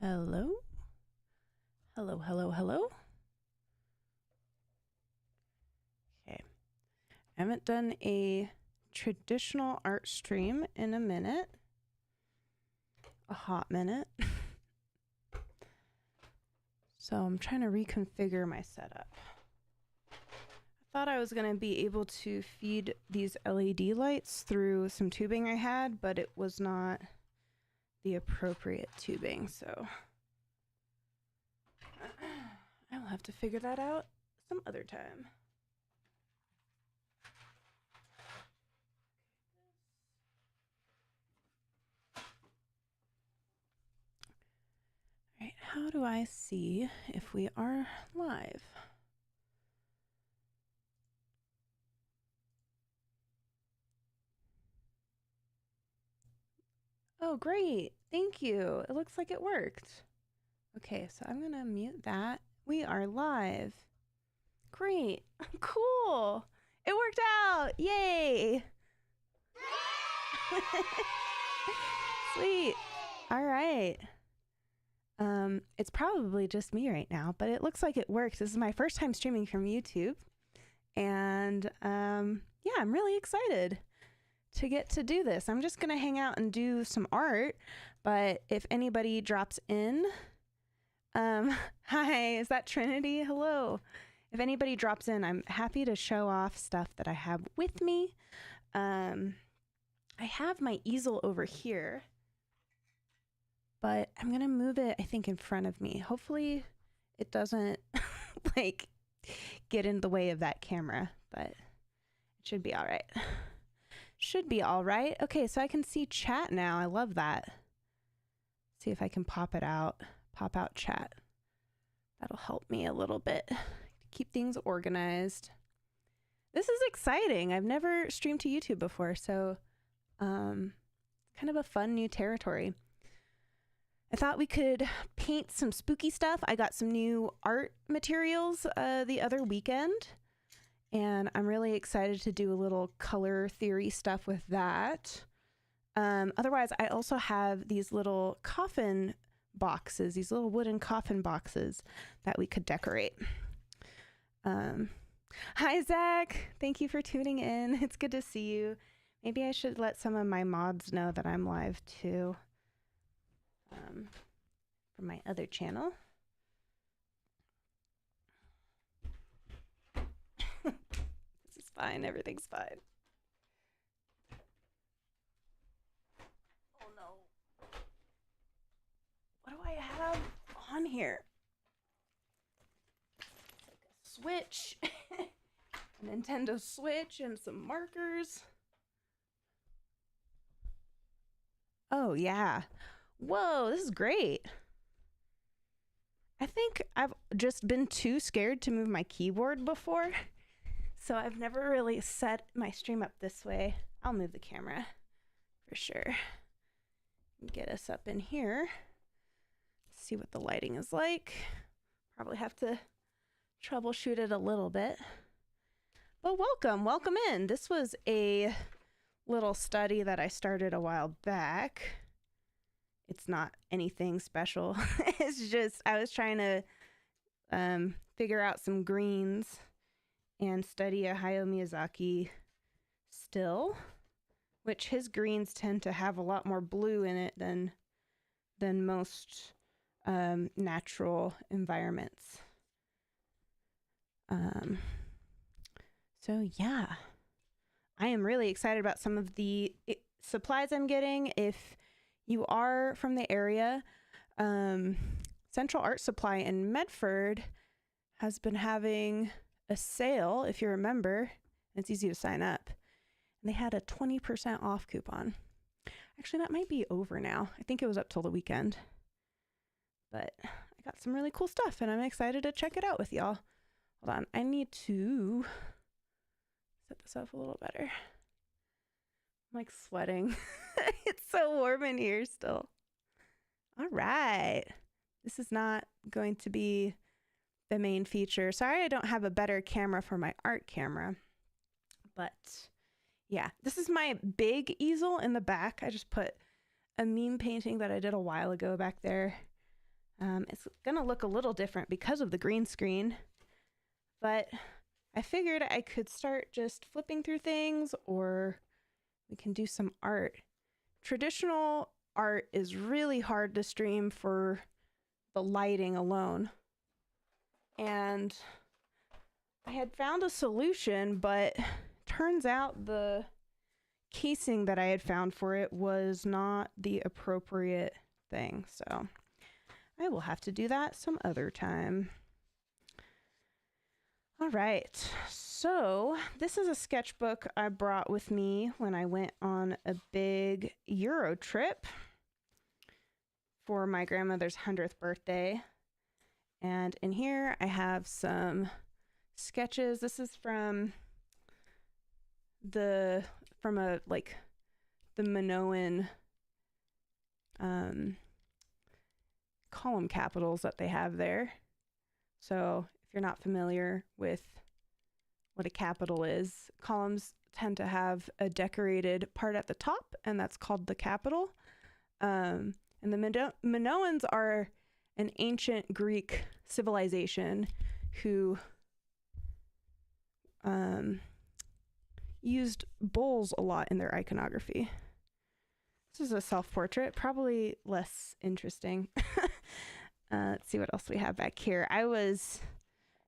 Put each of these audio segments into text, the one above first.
Hello? Hello, hello, hello? Okay. I haven't done a traditional art stream in a minute. A hot minute. So I'm trying to reconfigure my setup. I thought I was going to be able to feed these LED lights through some tubing I had, but it was not the appropriate tubing, so I will have to figure that out some other time. All right, how do I see if we are live? Oh, great. Thank you. It looks like it worked. Okay, so I'm going to mute that. We are live. Great. Cool. It worked out. Yay. Sweet. All right. It's probably just me right now, but it looks like it works. This is my first time streaming from YouTube. And yeah, I'm really excited to get to do this. I'm just going to hang out and do some art, but if anybody drops in, hi, is that Trinity? Hello. If anybody drops in, I'm happy to show off stuff that I have with me. I have my easel over here, but I'm going to move it, I think, in front of me. Hopefully it doesn't like get in the way of that camera, but it should be all right. Should be all right. Okay, so I can see chat now. I love that. See if I can pop it out. Pop out chat. That'll help me a little bit to keep things organized. This is exciting. I've never streamed to YouTube before, so kind of a fun new territory. I thought we could paint some spooky stuff. I got some new art materials the other weekend, and I'm really excited to do a little color theory stuff with that. Otherwise, I also have these little coffin boxes, these little wooden coffin boxes that we could decorate. Hi, Zach. Thank you for tuning in. It's good to see you. Maybe I should let some of my mods know that I'm live too. From my other channel. This is fine. Everything's fine. Oh no. What do I have on here? Like a Switch. A Nintendo Switch and some markers. Oh, yeah. Whoa, this is great. I think I've just been too scared to move my keyboard before, so I've never really set my stream up this way. I'll move the camera for sure. Get us up in here. See what the lighting is like. Probably have to troubleshoot it a little bit. But welcome in. This was a little study that I started a while back. It's not anything special. It's just I was trying to figure out some greens and study a Hayao Miyazaki still, which his greens tend to have a lot more blue in it than most natural environments. So yeah, I am really excited about some of the supplies I'm getting. If you are from the area, Central Art Supply in Medford has been having a sale, if you remember. It's easy to sign up. And they had a 20% off coupon. Actually, that might be over now. I think it was up till the weekend. But I got some really cool stuff, and I'm excited to check it out with y'all. Hold on. I need to set this up a little better. I'm like sweating. It's so warm in here still. All right. This is not going to be the main feature. Sorry I don't have a better camera for my art camera. But yeah, this is my big easel in the back. I just put a meme painting that I did a while ago back there. It's gonna look a little different because of the green screen, but I figured I could start just flipping through things, or we can do some art. Traditional art is really hard to stream for the lighting alone. And I had found a solution, but turns out the casing that I had found for it was not the appropriate thing. So I will have to do that some other time. All right. So this is a sketchbook I brought with me when I went on a big Euro trip for my grandmother's 100th birthday. And in here I have some sketches. This is from the Minoan column capitals that they have there. So if you're not familiar with what a capital is, columns tend to have a decorated part at the top, and that's called the capital. And the Minoans are an ancient Greek civilization who used bulls a lot in their iconography. This is a self-portrait, probably less interesting. Let's see what else we have back here. I was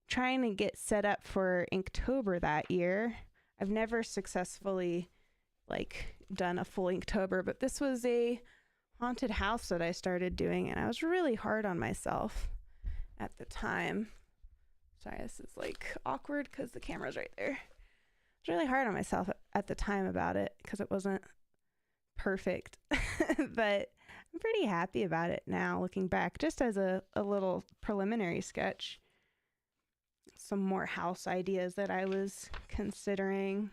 trying to get set up for Inktober that year. I've never successfully done a full Inktober, but this was a haunted house that I started doing, and I was really hard on myself at the time. Sorry, this is awkward because the camera's right there. I was really hard on myself at the time about it because it wasn't perfect, but I'm pretty happy about it now, looking back, just as a little preliminary sketch. Some more house ideas that I was considering.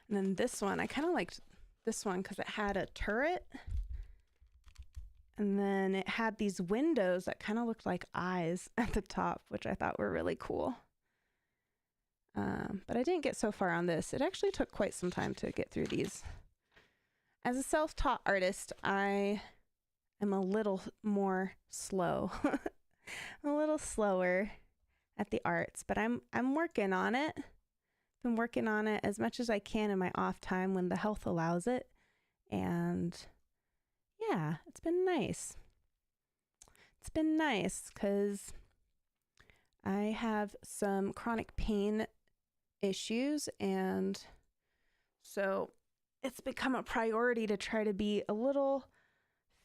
And then this one, I kind of liked this one because it had a turret, and then it had these windows that kind of looked like eyes at the top, which I thought were really cool. But I didn't get so far on this. It actually took quite some time to get through these. As a self-taught artist, I am a little more slow. I'm a little slower at the arts, but I'm working on it. Been working on it as much as I can in my off time when the health allows it. And yeah, it's been nice. It's been nice because I have some chronic pain issues, and so it's become a priority to try to be a little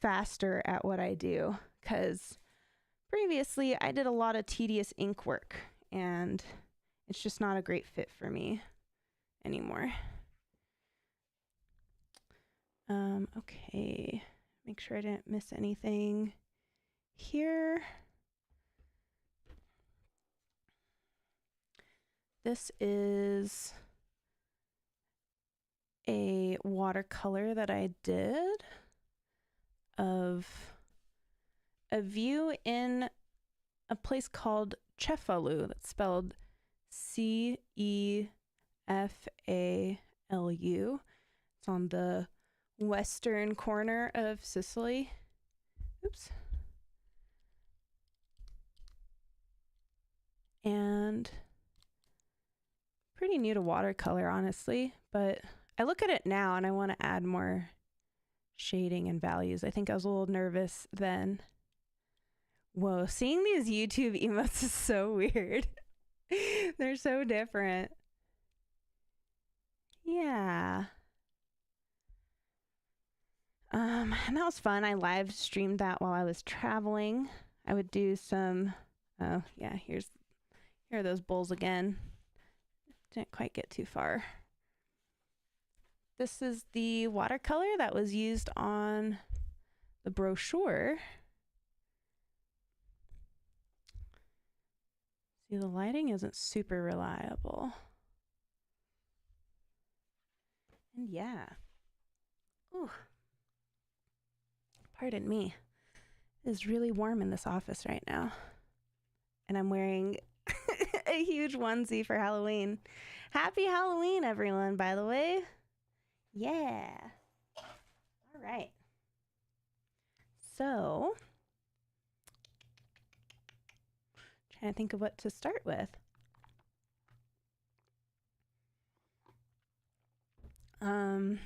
faster at what I do, because previously I did a lot of tedious ink work, and it's just not a great fit for me anymore. Okay, make sure I didn't miss anything here. This is a watercolor that I did of a view in a place called Cefalu. That's spelled Cefalu. It's on the western corner of Sicily. Oops. And pretty new to watercolor, honestly, but I look at it now and I want to add more shading and values. I think I was a little nervous then. Whoa, seeing these YouTube emotes is so weird. They're so different. Yeah. And that was fun. I live streamed that while I was traveling. I would do some, oh yeah, here are those bulls again. Didn't quite get too far. This is the watercolor that was used on the brochure. See, the lighting isn't super reliable. And yeah. Ooh. Pardon me. It is really warm in this office right now. And I'm wearing a huge onesie for Halloween. Happy Halloween, everyone, by the way. Yeah. All right. So, trying to think of what to start with. I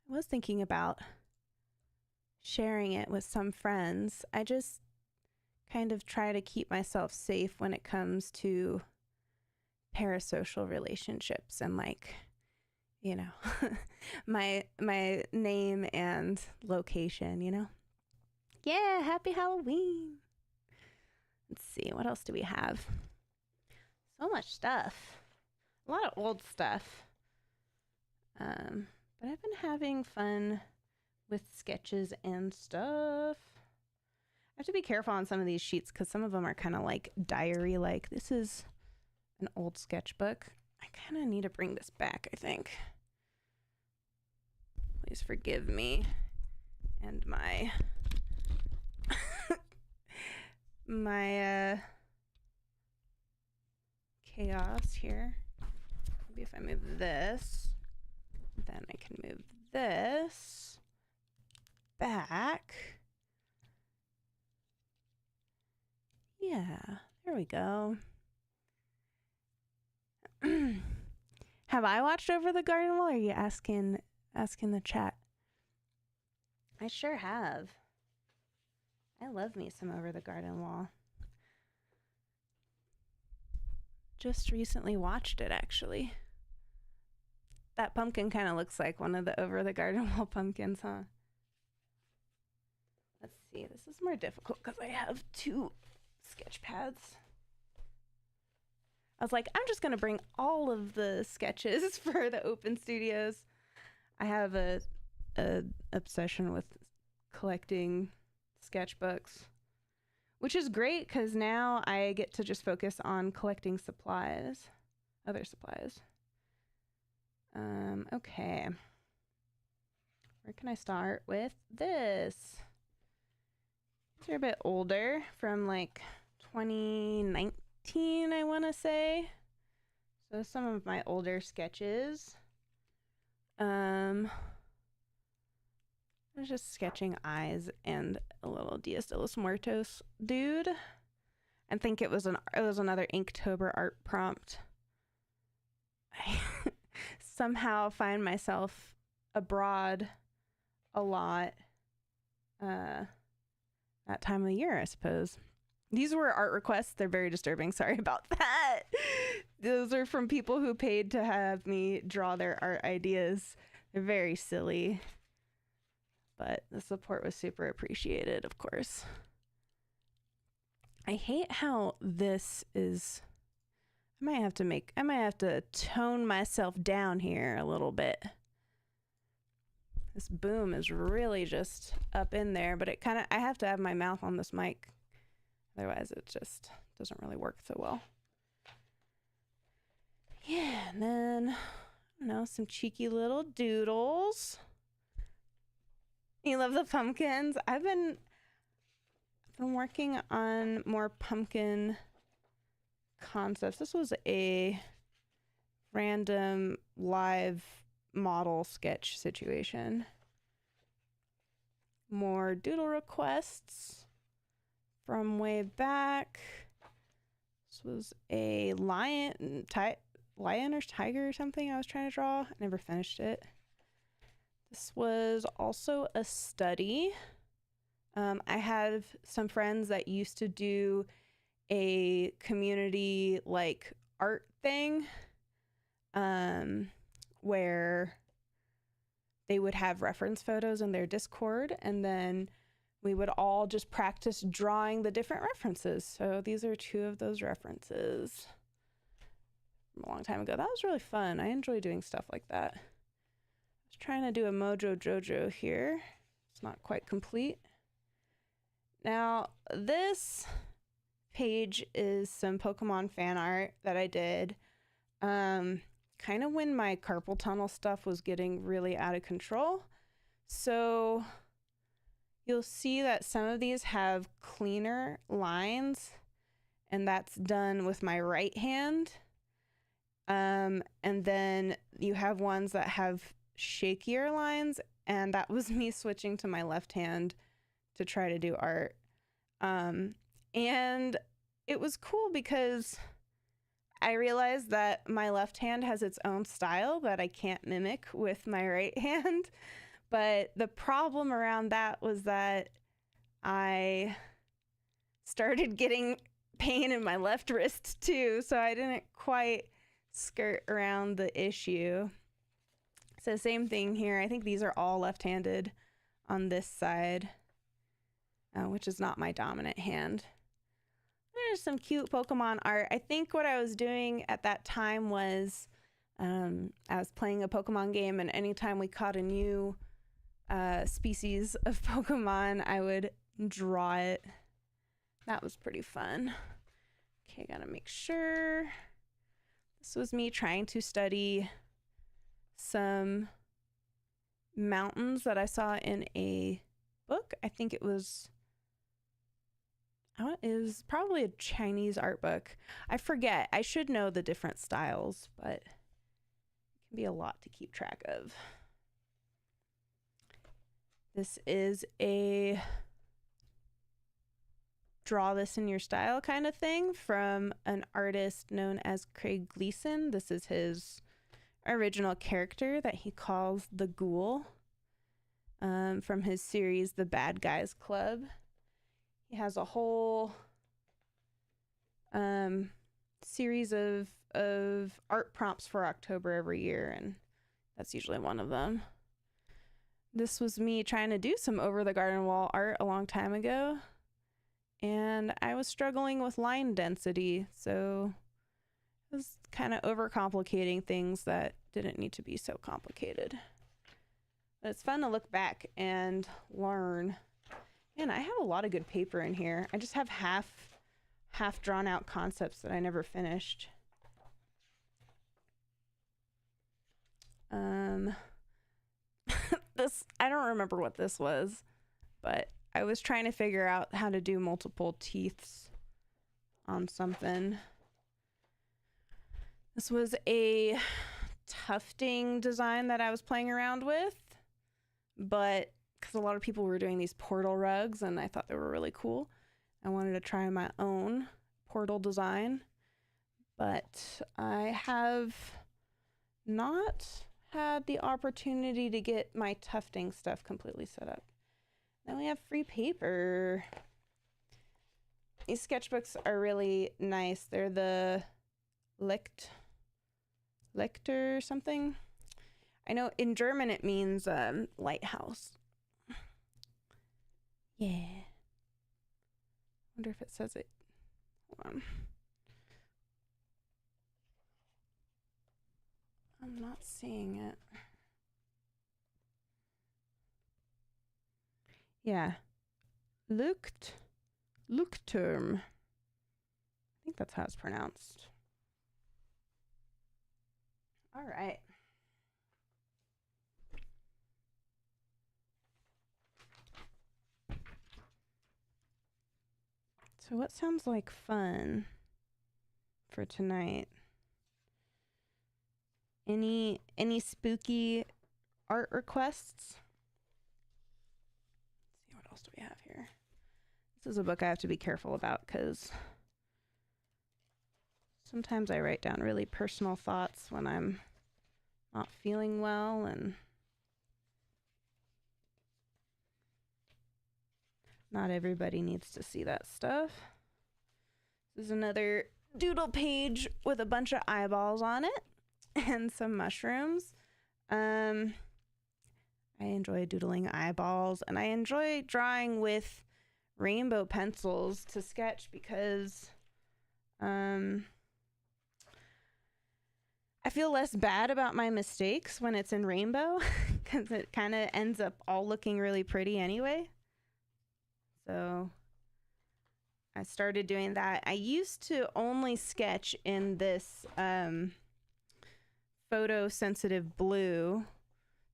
was thinking about sharing it with some friends. I just kind of try to keep myself safe when it comes to parasocial relationships and, like, you know, my name and location, you know? Yeah, happy Halloween. Let's see, what else do we have? So much stuff. A lot of old stuff. But I've been having fun with sketches and stuff. I have to be careful on some of these sheets because some of them are kind of like diary-like. This is an old sketchbook. I kind of need to bring this back, I think. Please forgive me and my my chaos here. Maybe if I move this, then I can move this back. Yeah, there we go. Have I watched Over the Garden Wall, or are you asking the chat? I sure have. I love me some Over the Garden Wall. Just recently watched it, actually. That pumpkin kind of looks like one of the Over the Garden Wall pumpkins, huh? Let's see. This is more difficult because I have two sketch pads. I was like, I'm just going to bring all of the sketches for the open studios. I have a obsession with collecting sketchbooks, which is great because now I get to just focus on collecting supplies, other supplies. Okay. Where can I start with this? These are a bit older, from like 2019, I want to say. So some of my older sketches. I was just sketching eyes and a little Dias de los Muertos dude. I think it was another Inktober art prompt. I somehow find myself abroad a lot that time of the year, I suppose. These were art requests. They're very disturbing. Sorry about that. Those are from people who paid to have me draw their art ideas. They're very silly, but the support was super appreciated, of course. I hate how this is. I might have to tone myself down here a little bit. This boom is really just up in there, but I have to have my mouth on this mic. Otherwise, it just doesn't really work so well. Yeah, and then, I don't know, some cheeky little doodles. You love the pumpkins? I've been working on more pumpkin concepts. This was a random live model sketch situation. More doodle requests from way back. This was a lion or tiger or something I was trying to draw. I never finished it. This was also a study. I have some friends that used to do a community like art thing, where they would have reference photos in their Discord, and then we would all just practice drawing the different references. So these are two of those references from a long time ago. That was really fun. I enjoy doing stuff like that. I was trying to do a Mojo Jojo here. It's not quite complete. Now, this page is some Pokemon fan art that I did. Kind of when my carpal tunnel stuff was getting really out of control. So you'll see that some of these have cleaner lines, and that's done with my right hand. And then you have ones that have shakier lines, and that was me switching to my left hand to try to do art. And it was cool because I realized that my left hand has its own style that I can't mimic with my right hand. But the problem around that was that I started getting pain in my left wrist too, so I didn't quite skirt around the issue. So same thing here. I think these are all left-handed on this side, which is not my dominant hand. There's some cute Pokemon art. I think what I was doing at that time was I was playing a Pokemon game, and anytime we caught a new species of Pokemon, I would draw it. That was pretty fun. Okay, gotta make sure. This was me trying to study some mountains that I saw in a book. I think it was probably a Chinese art book. I forget. I should know the different styles, but it can be a lot to keep track of. This is a draw this in your style kind of thing from an artist known as Craig Gleason. This is his original character that he calls the Ghoul, from his series The Bad Guys Club. He has a whole series of art prompts for October every year, and that's usually one of them. This was me trying to do some over the garden wall art a long time ago, and I was struggling with line density, so it was kind of overcomplicating things that didn't need to be so complicated. But it's fun to look back and learn. And I have a lot of good paper in here. I just have half drawn out concepts that I never finished. This, I don't remember what this was, but I was trying to figure out how to do multiple teeths on something. This was a tufting design that I was playing around with, but because a lot of people were doing these portal rugs and I thought they were really cool, I wanted to try my own portal design, but I have not had the opportunity to get my tufting stuff completely set up. Then we have free paper. These sketchbooks are really nice. They're the Lecter or something. I know in German it means lighthouse. Yeah. Wonder if it says it. Hold on. I'm not seeing it. Yeah. Leuchtturm. I think that's how it's pronounced. All right. So what sounds like fun for tonight? Any spooky art requests? Let's see, what else do we have here? This is a book I have to be careful about because sometimes I write down really personal thoughts when I'm not feeling well, and not everybody needs to see that stuff. This is another doodle page with a bunch of eyeballs on it and some mushrooms. I enjoy doodling eyeballs, and I enjoy drawing with rainbow pencils to sketch because I feel less bad about my mistakes when it's in rainbow because it kind of ends up all looking really pretty anyway. So I started doing that. I used to only sketch in this photosensitive blue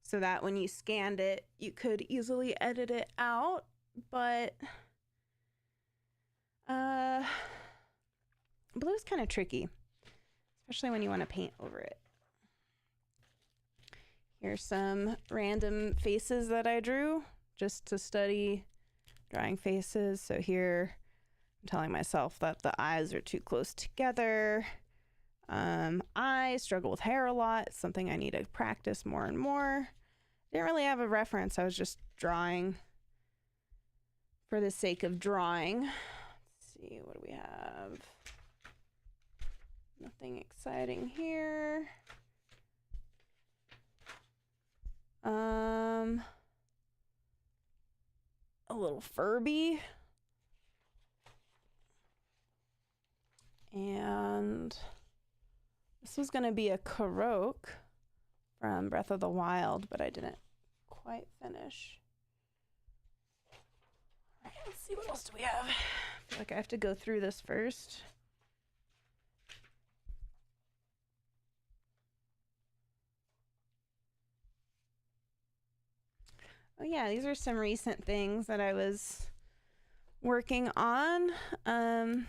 so that when you scanned it, you could easily edit it out. But blue is kind of tricky, especially when you want to paint over it. Here's some random faces that I drew just to study drawing faces. So here I'm telling myself that the eyes are too close together. I struggle with hair a lot. It's something I need to practice more and more. Didn't really have a reference. I was just drawing for the sake of drawing. Let's see, what do we have? Nothing exciting here. A little Furby. And this was gonna be a Karok from Breath of the Wild, but I didn't quite finish. All right, let's see, what else do we have? I feel like I have to go through this first. Oh yeah, these are some recent things that I was working on. I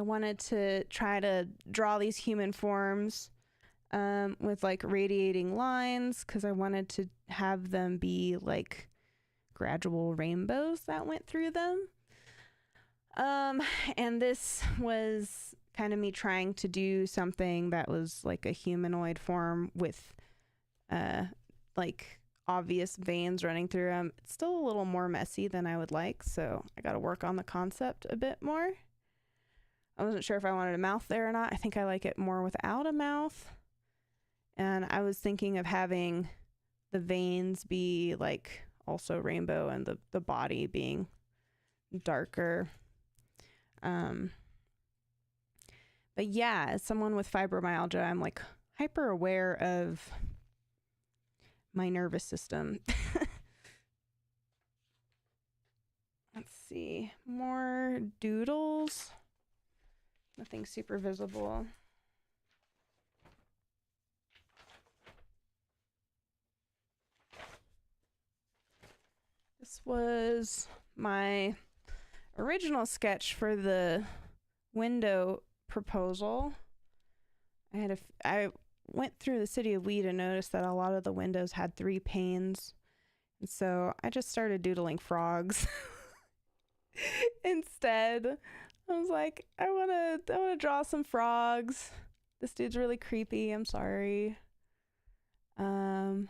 wanted to try to draw these human forms with like radiating lines because I wanted to have them be like gradual rainbows that went through them. And this was kind of me trying to do something that was like a humanoid form with like obvious veins running through them. It's still a little more messy than I would like, so I got to work on the concept a bit more. I wasn't sure if I wanted a mouth there or not. I think I like it more without a mouth. And I was thinking of having the veins be like also rainbow and the body being darker. But yeah, as someone with fibromyalgia, I'm like hyper aware of my nervous system. Let's see, more doodles. Nothing super visible. This was my original sketch for the window proposal. I went through the city of Weed and noticed that a lot of the windows had 3 panes. And so I just started doodling frogs instead. I was like, I want to draw some frogs. This dude's really creepy. I'm sorry. And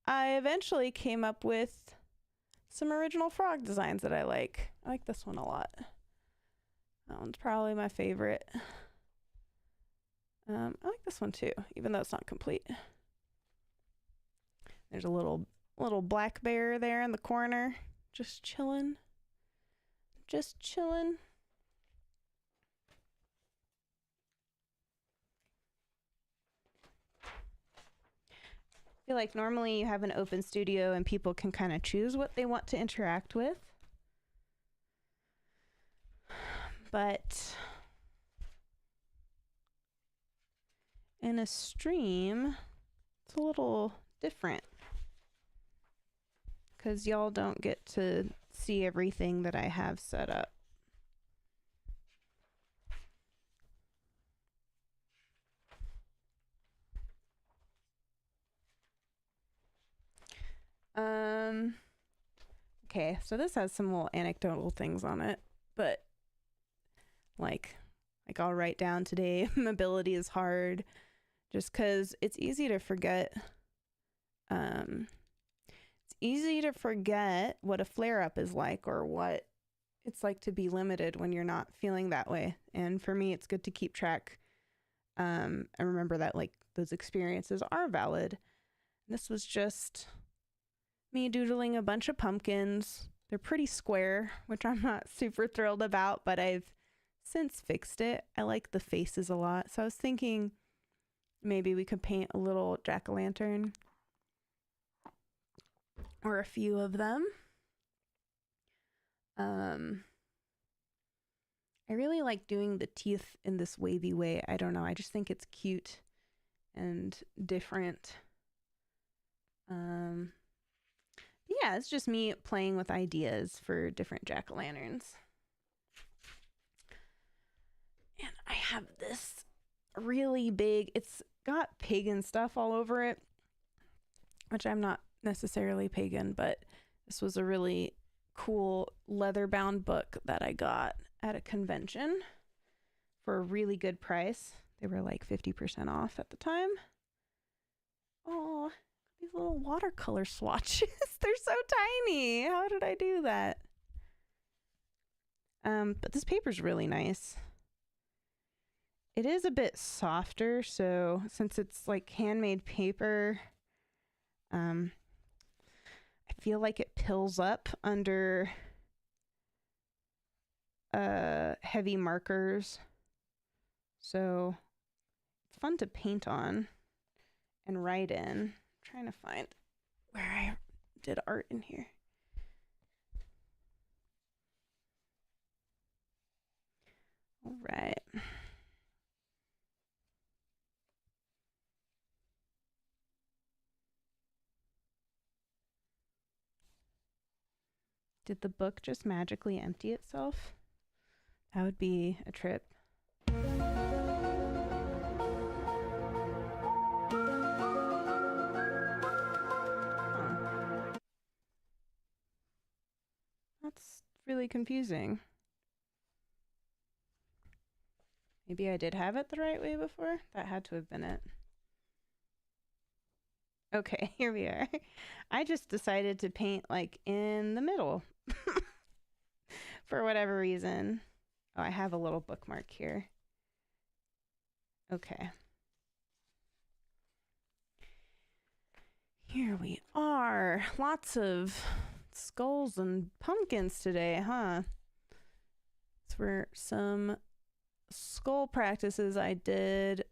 I eventually came up with some original frog designs that I like. I like this one a lot. That one's probably my favorite. I like this one too, even though it's not complete. There's a little black bear there in the corner, just chilling. Just chilling. I feel like normally you have an open studio and people can kind of choose what they want to interact with. But in a stream, it's a little different because y'all don't get to see everything that I have set up. Okay, so this has some little anecdotal things on it, but like I'll write down today, mobility is hard, just because it's easy to forget. It's easy to forget what a flare-up is like or what it's like to be limited when you're not feeling that way. And for me, it's good to keep track and remember that like those experiences are valid. This was just me doodling a bunch of pumpkins. They're pretty square, which I'm not super thrilled about, but I've since fixed it. I like the faces a lot. So I was thinking maybe we could paint a little jack-o'-lantern or a few of them. I really like doing the teeth in this wavy way. I don't know. I just think it's cute and different. Yeah, it's just me playing with ideas for different jack-o'-lanterns. And I have this really big, it's got pagan stuff all over it, which I'm not necessarily pagan, but this was a really cool leather-bound book that I got at a convention for a really good price. They were like 50% off at the time. Oh, these little watercolor swatches. They're so tiny. How did I do that? But this paper's really nice. It is a bit softer, so since it's like handmade paper, I feel like it pills up under heavy markers. So it's fun to paint on and write in. I'm trying to find where I did art in here. All right. Did the book just magically empty itself? That would be a trip. That's really confusing. Maybe I did have it the right way before? That had to have been it. Okay, here we are. I just decided to paint like in the middle for whatever reason. Oh, I have a little bookmark here. Okay. Here we are. Lots of skulls and pumpkins today, huh? These were some skull practices I did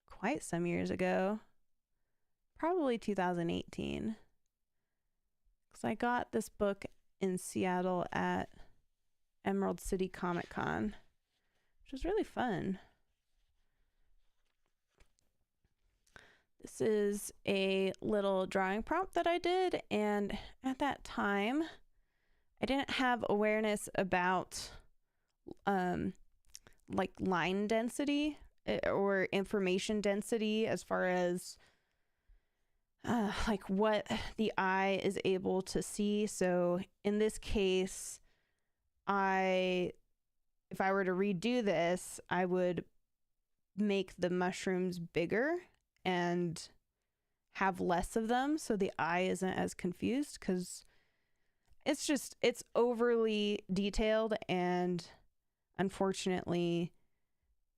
quite some years ago. Probably 2018. Because I got this book in Seattle at Emerald City Comic Con, which was really fun. This is a little drawing prompt that I did, and at that time, I didn't have awareness about like line density or information density as far as like what the eye is able to see. So in this case, if I were to redo this, I would make the mushrooms bigger and have less of them so the eye isn't as confused, because it's overly detailed, and unfortunately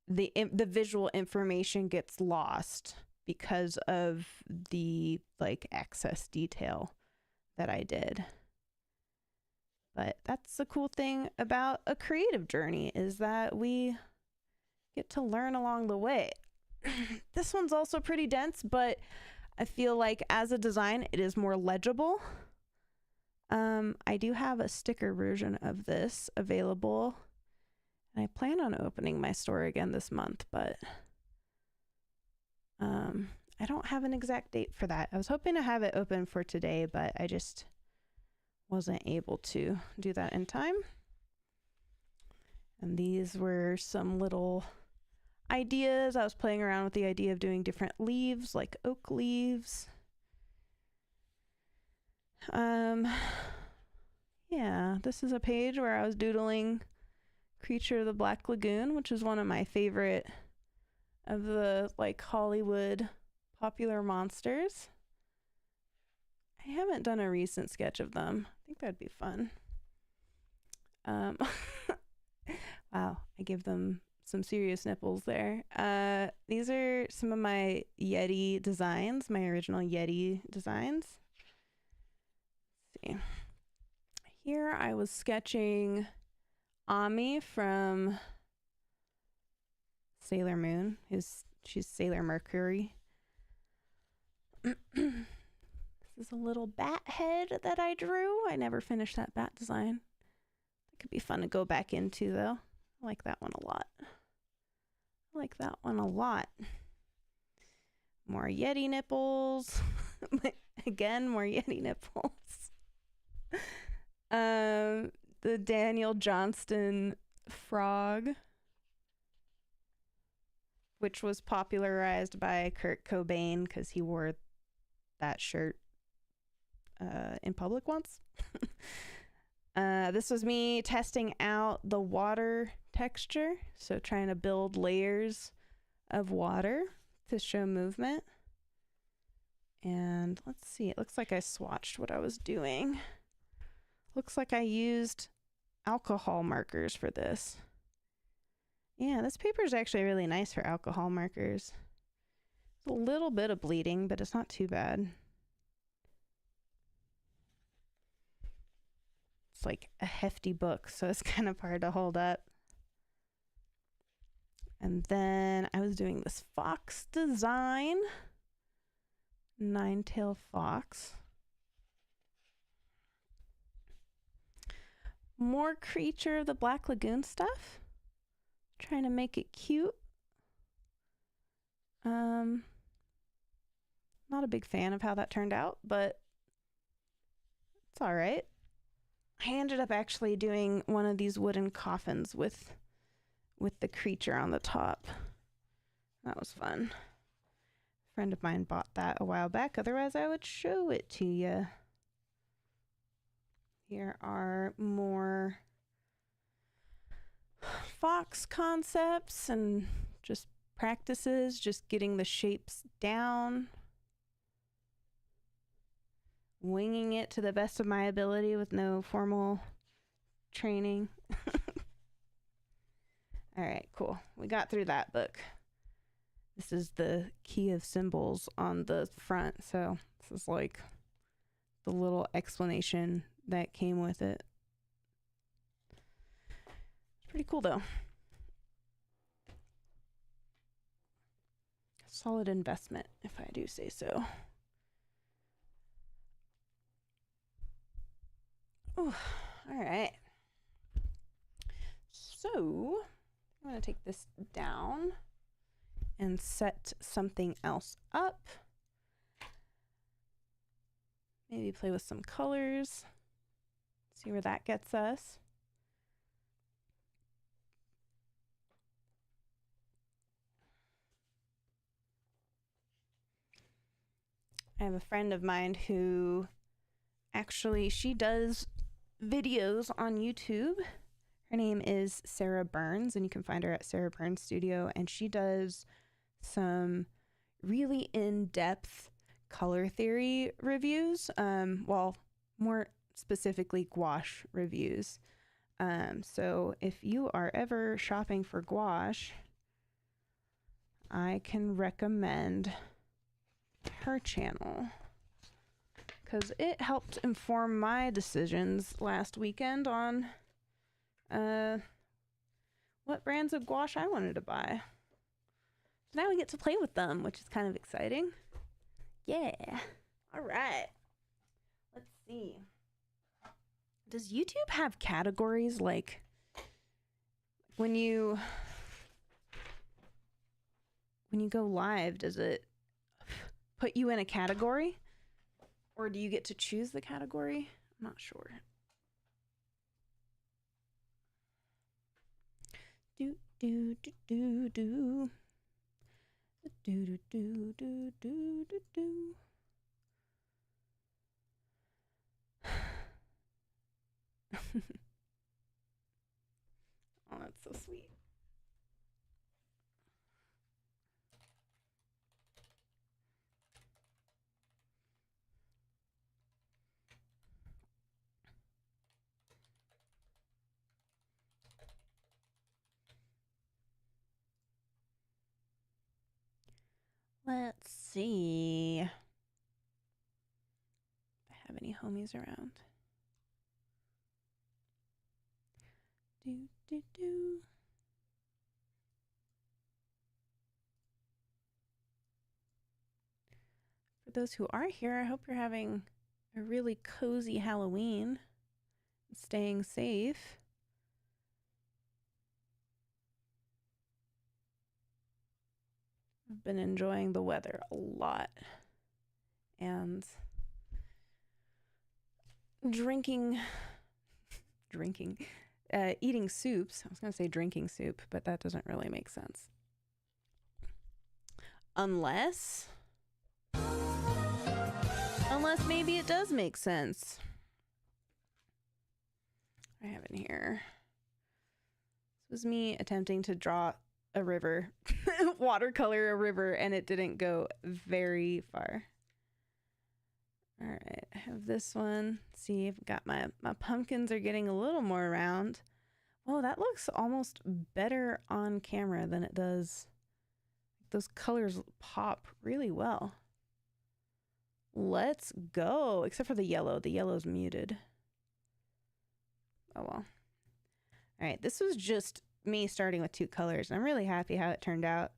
the visual information gets lost because of the like excess detail that I did. But that's the cool thing about a creative journey, is that we get to learn along the way. This one's also pretty dense, but I feel like as a design, it is more legible. I do have a sticker version of this available, and I plan on opening my store again this month, but I don't have an exact date for that. I was hoping to have it open for today, but I just wasn't able to do that in time. And these were some little ideas. I was playing around with the idea of doing different leaves, like oak leaves. Yeah, this is a page where I was doodling Creature of the Black Lagoon, which is one of my favorite of the like Hollywood popular monsters. I haven't done a recent sketch of them. I think that'd be fun. Wow, I give them some serious nipples there. These are some of my Yeti designs, my original Yeti designs. Let's see. Here I was sketching Ami from Sailor Moon. She's Sailor Mercury. This is a little bat head that I drew. I never finished that bat design. That could be fun to go back into, though. I like that one a lot. More Yeti nipples. Again, more Yeti nipples. The Daniel Johnston frog which was popularized by Kurt Cobain because he wore that shirt in public once. This was me testing out the water texture, so trying to build layers of water to show movement. And let's see, it looks like I swatched what I was doing. Looks like I used alcohol markers for this. Yeah, this paper is actually really nice for alcohol markers. A little bit of bleeding, but it's not too bad. It's like a hefty book, so it's kind of hard to hold up. And then I was doing this fox design. Nine-tailed fox. More Creature of the Black Lagoon stuff. Trying to make it cute. Not a big fan of how that turned out, but it's all right. I ended up actually doing one of these wooden coffins with the creature on the top. That was fun. A friend of mine bought that a while back. Otherwise, I would show it to you. Here are more fox concepts and just practices, just getting the shapes down. Winging it to the best of my ability with no formal training. All right, cool. We got through that book. This is the key of symbols on the front. So this is like the little explanation that came with it. It's pretty cool though. Solid investment, if I do say so. Oh, all right. So I'm going to take this down and set something else up. Maybe play with some colors. See where that gets us. I have a friend of mine who actually, she does videos on YouTube. Her name is Sarah Burns, and you can find her at Sarah Burns Studio, and she does some really in-depth color theory reviews. Well, more specifically gouache reviews. So if you are ever shopping for gouache, I can recommend her channel because it helped inform my decisions last weekend on what brands of gouache I wanted to buy. So now we get to play with them, which is kind of exciting. Yeah. All right. Let's see. Does YouTube have categories like when you go live, does it put you in a category? Or do you get to choose the category? I'm not sure. Do do do do do. Do do do do do do do. Oh, that's so sweet. Let's see if I have any homies around. Do do do. For those who are here, I hope you're having a really cozy Halloween, staying safe. I've been enjoying the weather a lot and eating soups. I was going to say drinking soup, but that doesn't really make sense. Unless maybe it does make sense. I have in here. This was me attempting to draw a river, watercolor a river, and it didn't go very far. All right, I have this one. See, I've got my pumpkins are getting a little more round. Oh, that looks almost better on camera than it does. Those colors pop really well. Let's go. Except for the yellow. The yellow's muted. Oh, well. All right, this was just me starting with 2 colors. I'm really happy how it turned out.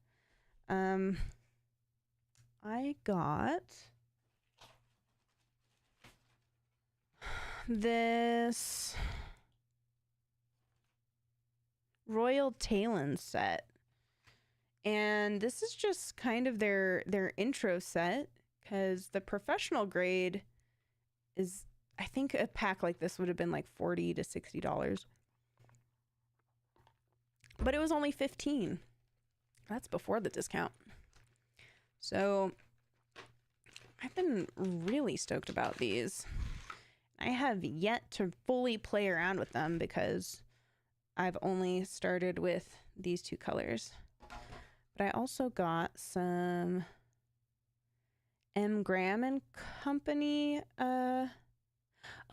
I got this Royal Talon set. And this is just kind of their intro set, because the professional grade is, I think a pack like this would have been like $40 to $60. But it was only $15. That's before the discount. So I've been really stoked about these. I have yet to fully play around with them because I've only started with these 2 colors. But I also got some M. Graham and Company. Oh,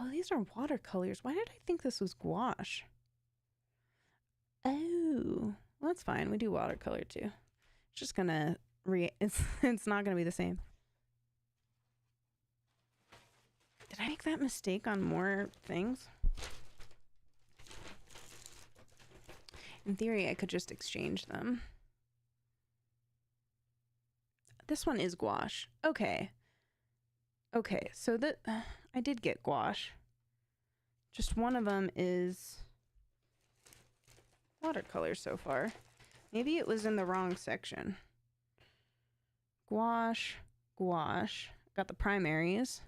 these are watercolors. Why did I think this was gouache? Oh, well, that's fine. We do watercolor too. It's just gonna it's not gonna be the same. Did I make that mistake on more things? In theory, I could just exchange them. This one is gouache. Okay. Okay, so that I did get gouache. Just one of them is watercolor so far. Maybe it was in the wrong section. Gouache, gouache. Got the primaries.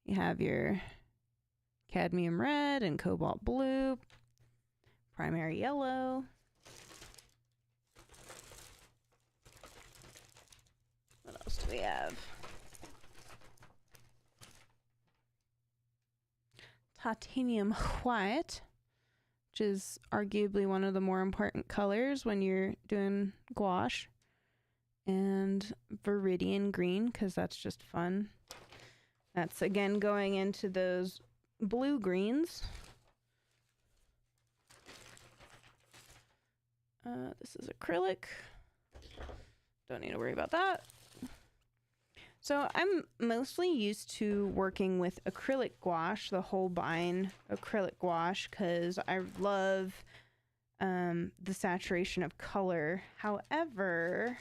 You have your cadmium red and cobalt blue, primary yellow. What else do we have? Titanium white, which is arguably one of the more important colors when you're doing gouache. And Viridian green, because that's just fun. That's again going into those blue greens. This is acrylic. Don't need to worry about that. So I'm mostly used to working with acrylic gouache, the Holbein acrylic gouache, because I love the saturation of color. However,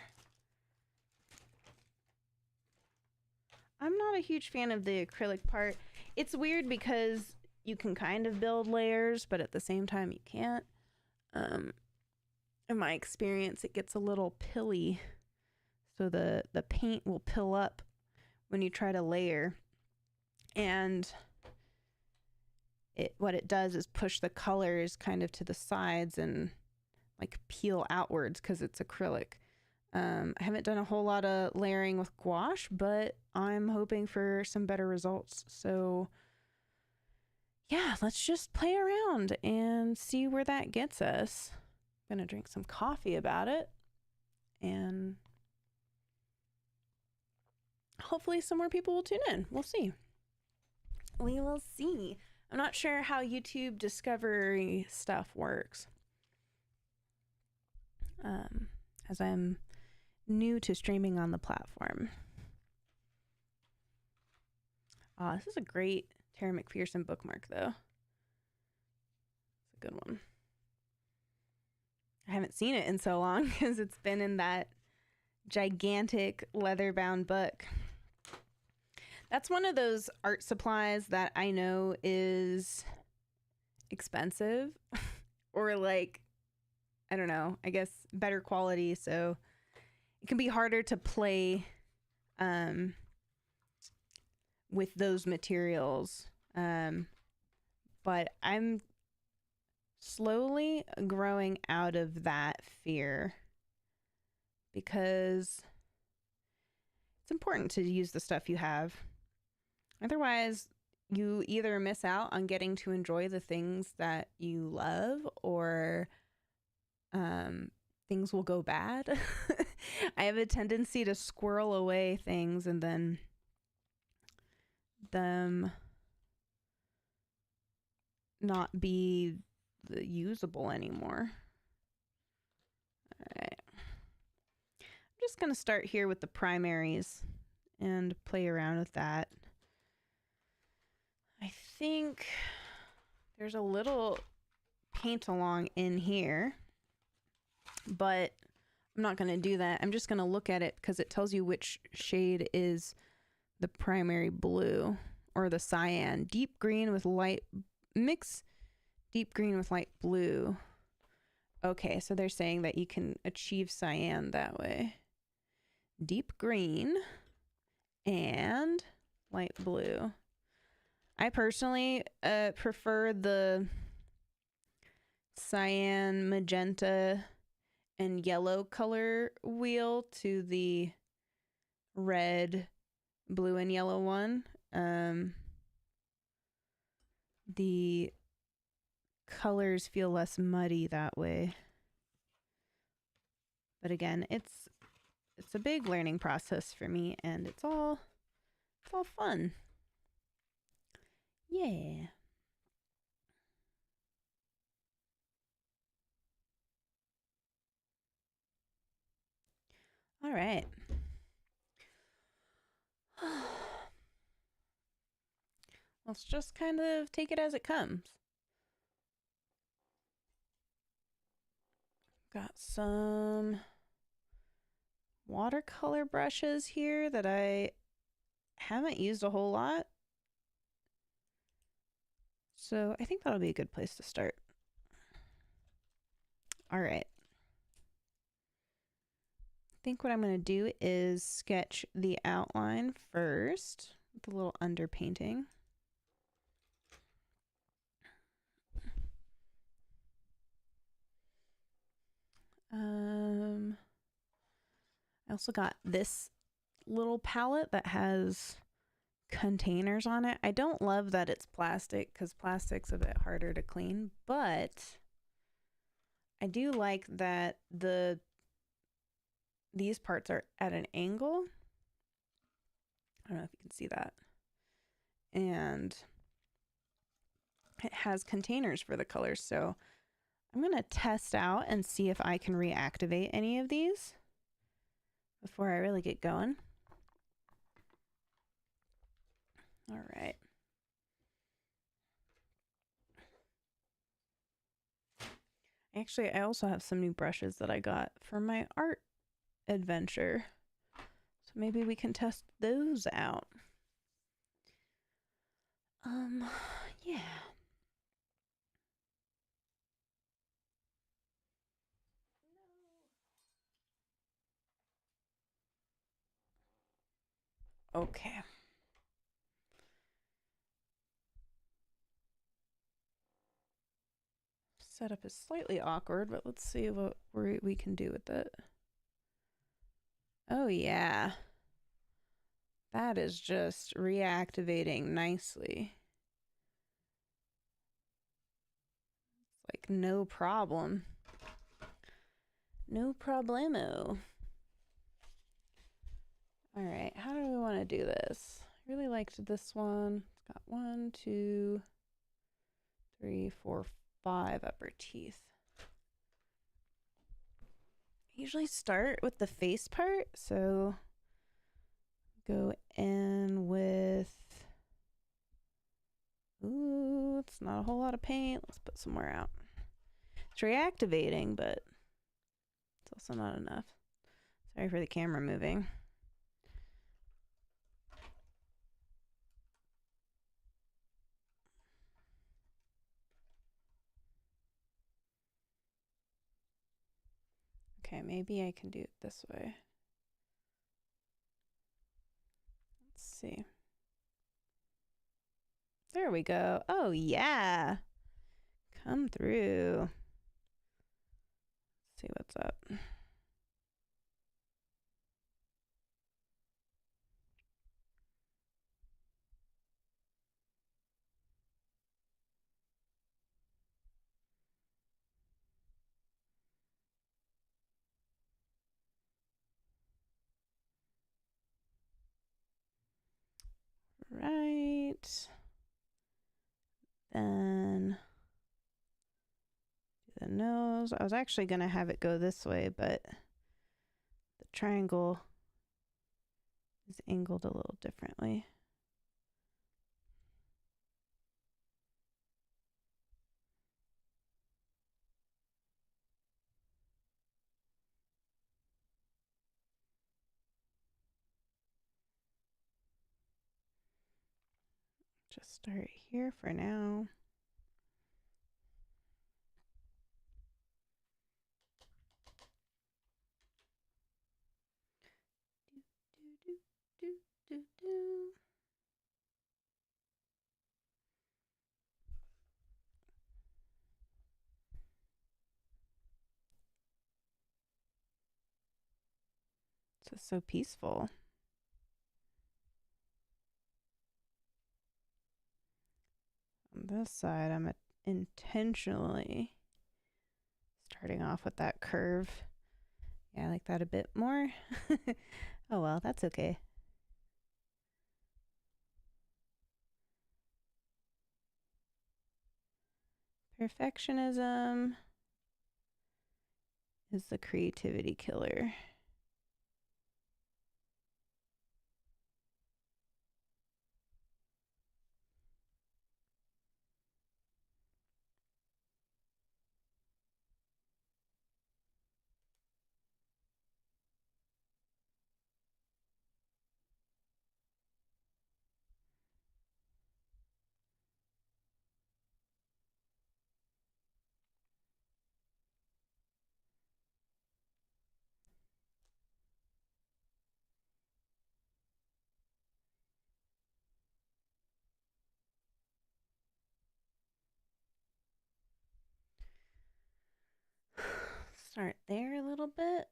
I'm not a huge fan of the acrylic part. It's weird because you can kind of build layers, but at the same time you can't. In my experience, it gets a little pilly. So the paint will pill up when you try to layer. And what it does is push the colors kind of to the sides and like peel outwards because it's acrylic. I haven't done a whole lot of layering with gouache, but I'm hoping for some better results. So yeah, let's just play around and see where that gets us. I'm gonna drink some coffee about it, and hopefully some more people will tune in. We'll see. We will see. I'm not sure how YouTube discovery stuff works, as I'm new to streaming on the platform. This is a great Tara McPherson bookmark, though. It's a good one. I haven't seen it in so long because it's been in that gigantic leather-bound book. That's one of those art supplies that I know is expensive or like, I don't know, I guess better quality. So it can be harder to play with those materials. But I'm slowly growing out of that fear because It's important to use the stuff you have. Otherwise, you either miss out on getting to enjoy the things that you love, or things will go bad. I have a tendency to squirrel away things and then them not be usable anymore. All right. I'm just going to start here with the primaries and play around with that. I think there's a little paint along in here, but I'm not going to do that. I'm just going to look at it because it tells you which shade is the primary blue or the cyan. Deep green with light, mix deep green with light blue. Okay, so they're saying that you can achieve cyan that way. Deep green and light blue. I personally prefer the cyan, magenta, and yellow color wheel to the red, blue, and yellow one. The colors feel less muddy that way. But again, it's a big learning process for me, and it's all fun. Yeah. All right. Let's just kind of take it as it comes. Got some watercolor brushes here that I haven't used a whole lot. So I think that'll be a good place to start. All right. I think what I'm going to do is sketch the outline first with a little underpainting. I also got this little palette that has containers on it. I don't love that it's plastic because plastic's a bit harder to clean, but I do like that these parts are at an angle. I don't know if you can see that. And it has containers for the colors. So I'm going to test out and see if I can reactivate any of these before I really get going. All right. Actually, I also have some new brushes that I got for my art adventure. So maybe we can test those out. Yeah. Okay. Setup is slightly awkward, but let's see what we can do with it. Oh yeah. That is just reactivating nicely. It's like no problem. No problemo. All right, how do we want to do this? I really liked this one. It's got 1, 2, 3, 4, 5 upper teeth. I usually start with the face part, so go in with, ooh, it's not a whole lot of paint. Let's put some more out. It's reactivating, but it's also not enough. Sorry for the camera moving. Okay, maybe I can do it this way. Let's see. There we go. Oh, yeah. Come through. Let's see what's up. right. Then the nose. I was actually going to have it go this way, but the triangle is angled a little differently. Just start here for now. Do, do, do, do, do. It's just so peaceful. On this side, I'm intentionally starting off with that curve. Yeah, I like that a bit more. Oh well, that's okay. Perfectionism is the creativity killer. Start there a little bit.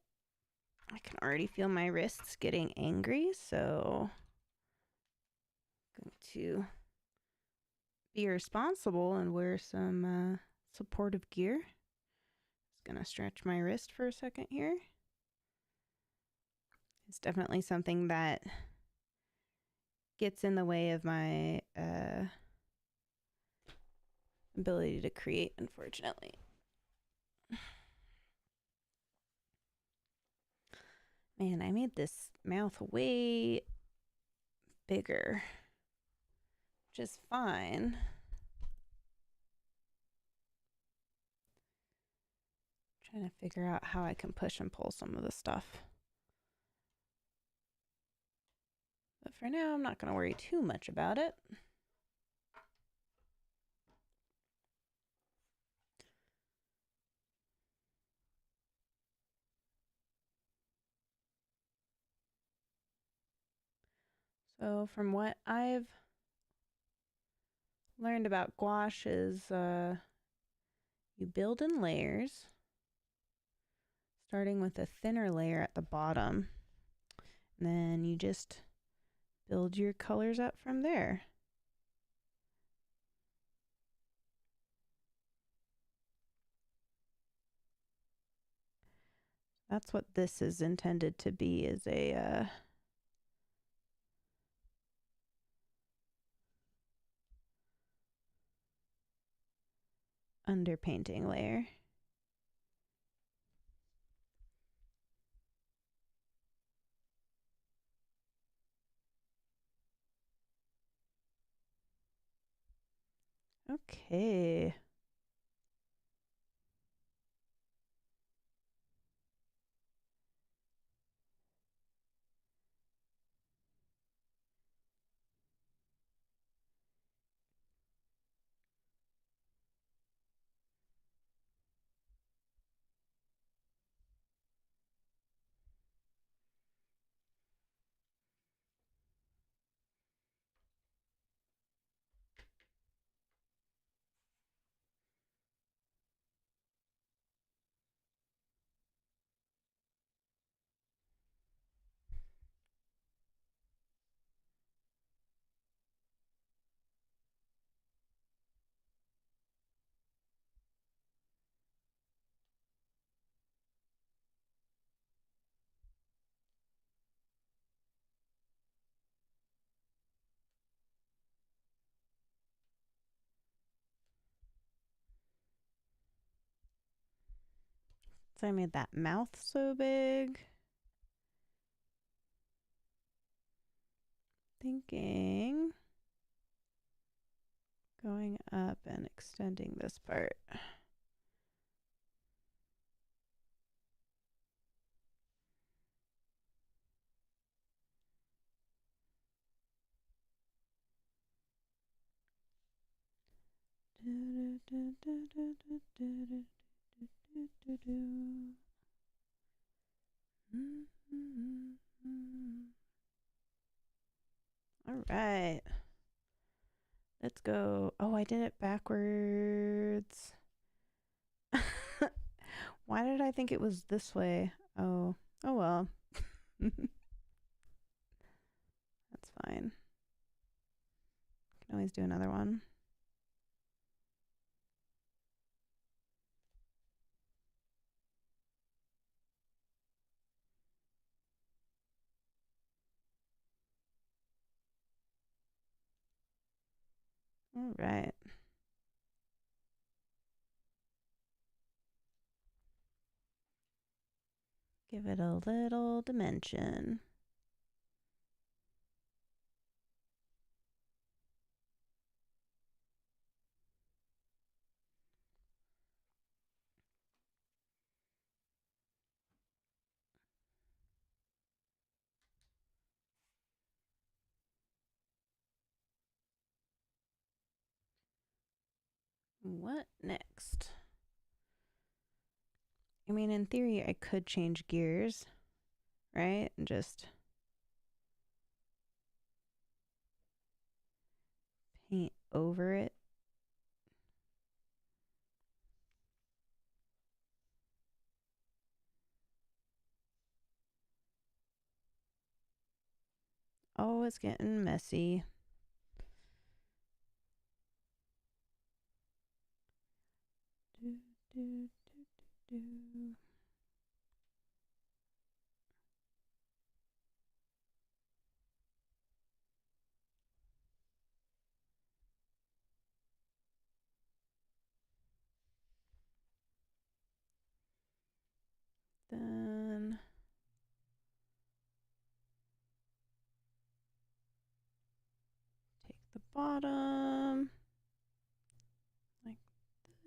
I can already feel my wrists getting angry, so I'm going to be responsible and wear some supportive gear. Just gonna stretch my wrist for a second here. It's definitely something that gets in the way of my ability to create, unfortunately. Man, I made this mouth way bigger, which is fine. Trying to figure out how I can push and pull some of the stuff. But for now, I'm not going to worry too much about it. So from what I've learned about gouache is you build in layers, starting with a thinner layer at the bottom. And then you just build your colors up from there. That's what this is intended to be, is a underpainting layer. Okay. So I made that mouth so big. Thinking going up and extending this part. All right. Let's go. Oh, I did it backwards. Why did I think it was this way? Oh, oh well. That's fine. Can always do another one. All right. Give it a little dimension. What next? I mean, in theory, I could change gears, right? And just paint over it. Oh, it's getting messy. Do, do, do, do, do. Then take the bottom like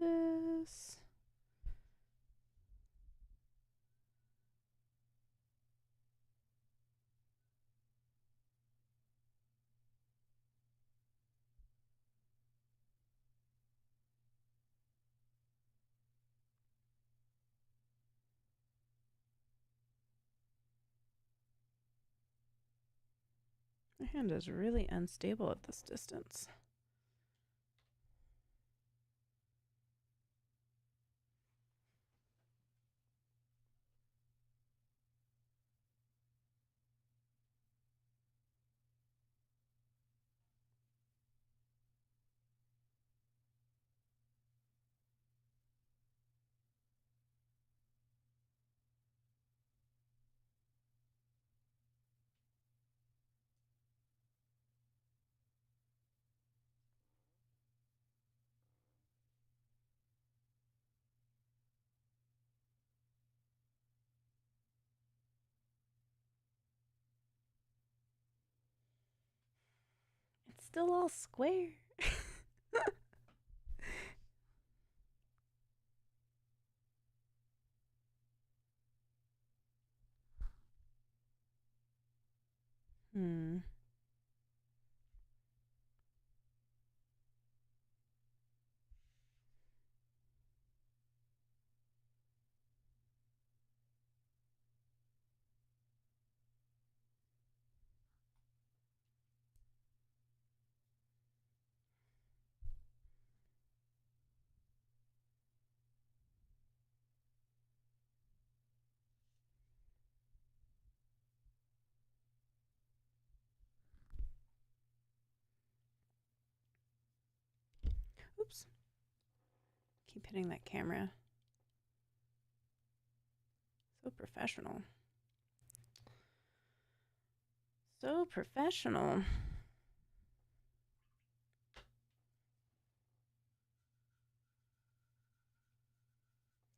this. My hand is really unstable at this distance. It's still all square. Hmm. Oops. Keep hitting that camera. So professional. So professional.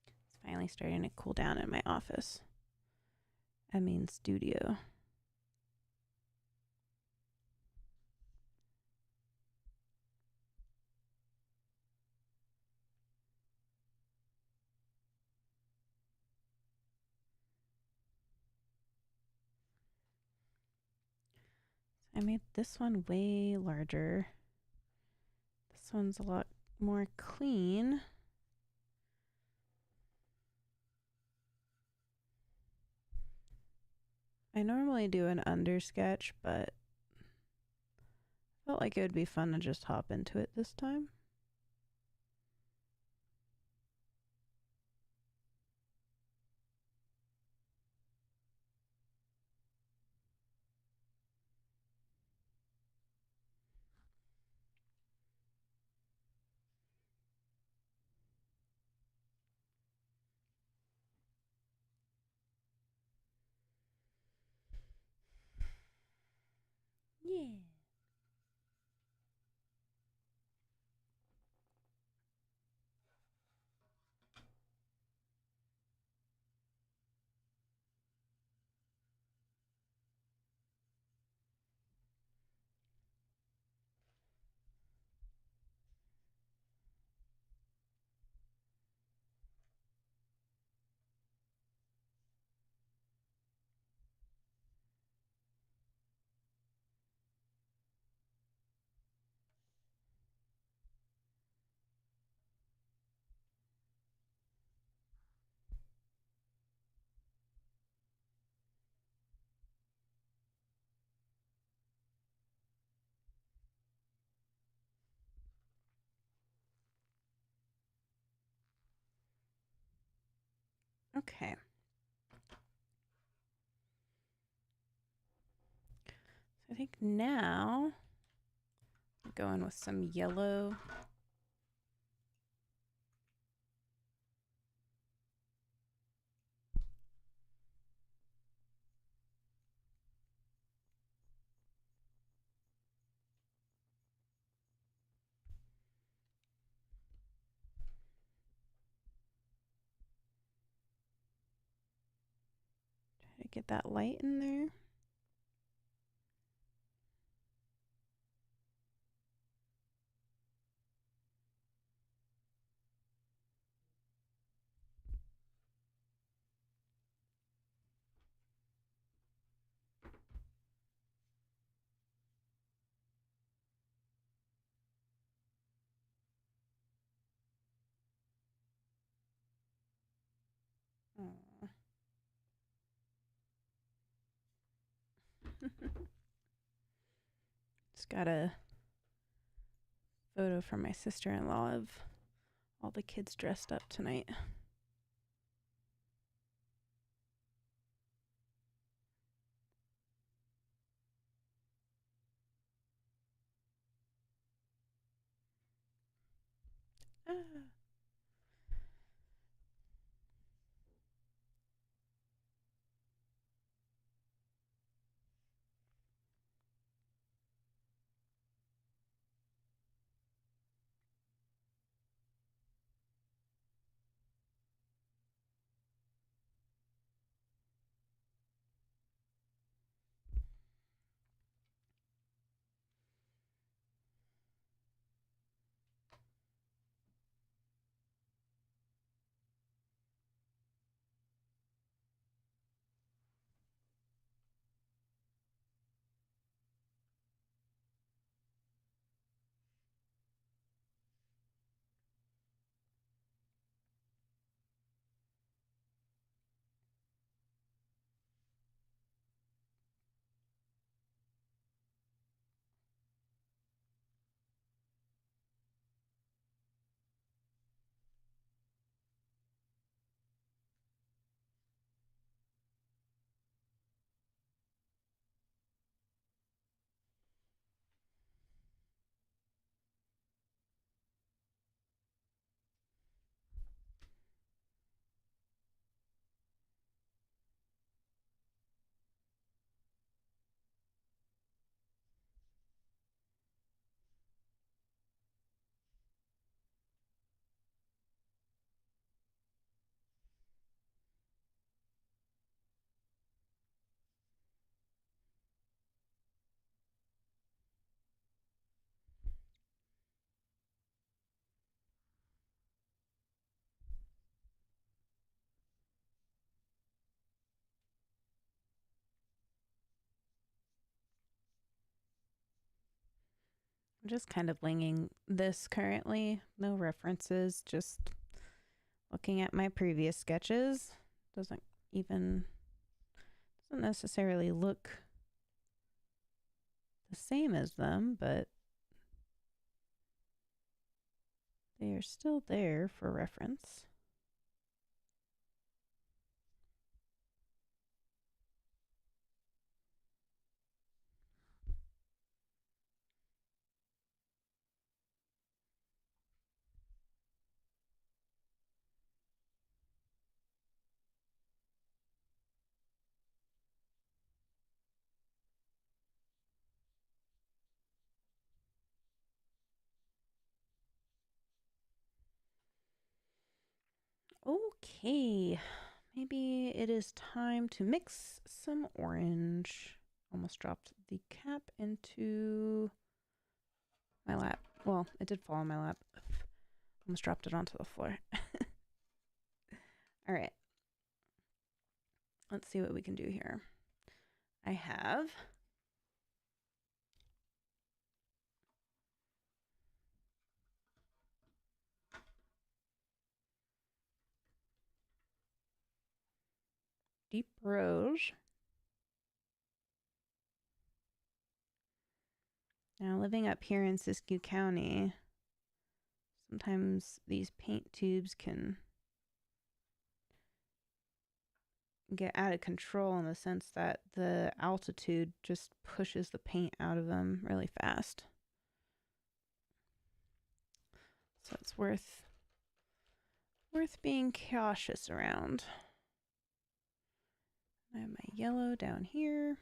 It's Finally starting to cool down in my office. I mean studio. I made this one way larger. This one's a lot more clean. I normally do an under sketch, but felt like it would be fun to just hop into it this time. Yeah. Okay. I think now I'm going with some yellow. Try to get that light in there. Aw. Just got a photo from my sister-in-law of all the kids dressed up tonight. Ah. I'm just kind of winging this currently. No references, just looking at my previous sketches. Doesn't even, doesn't necessarily look the same as them, but they are still there for reference. Okay, maybe it is time to mix some orange. Almost dropped the cap into my lap. Well, it did fall on my lap. Almost dropped it onto the floor. All right. Let's see what we can do here. I have deep rose. Now, living up here in Siskiyou County, sometimes these paint tubes can get out of control in the sense that the altitude just pushes the paint out of them really fast. So it's worth being cautious around. I have my yellow down here.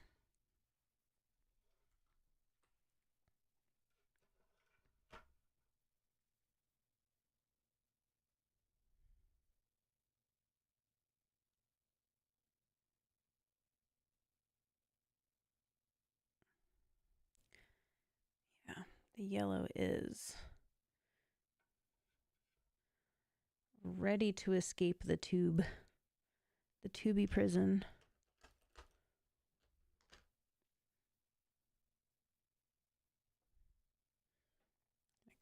Yeah, the yellow is ready to escape the tube, the tubey prison.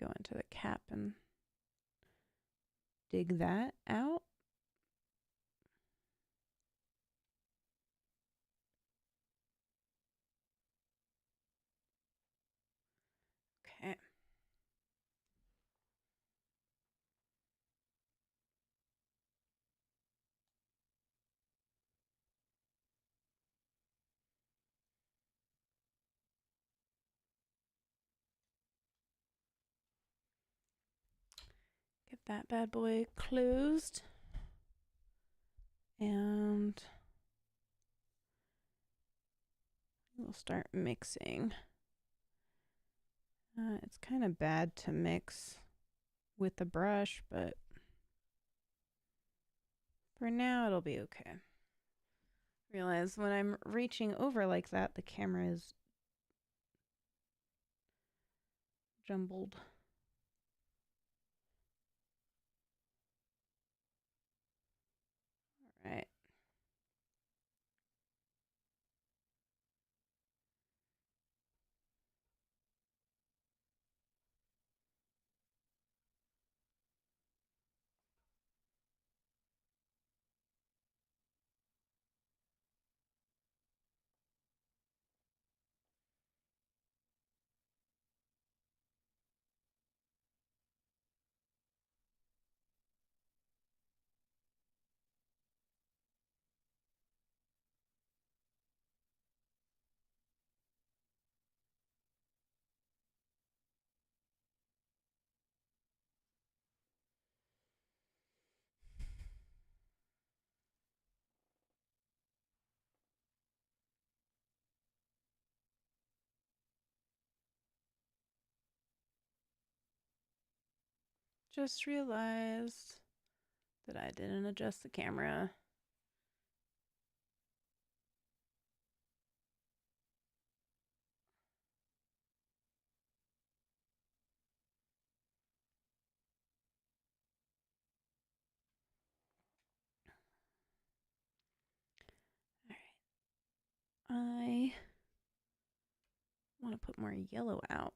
Go into the cap and dig that out. Okay. Get that bad boy closed. And we'll start mixing. It's kind of bad to mix with the brush, but for now it'll be okay. Realize when I'm reaching over like that, the camera is jumbled. All right. Just realized that I didn't adjust the camera. All right. I want to put more yellow out.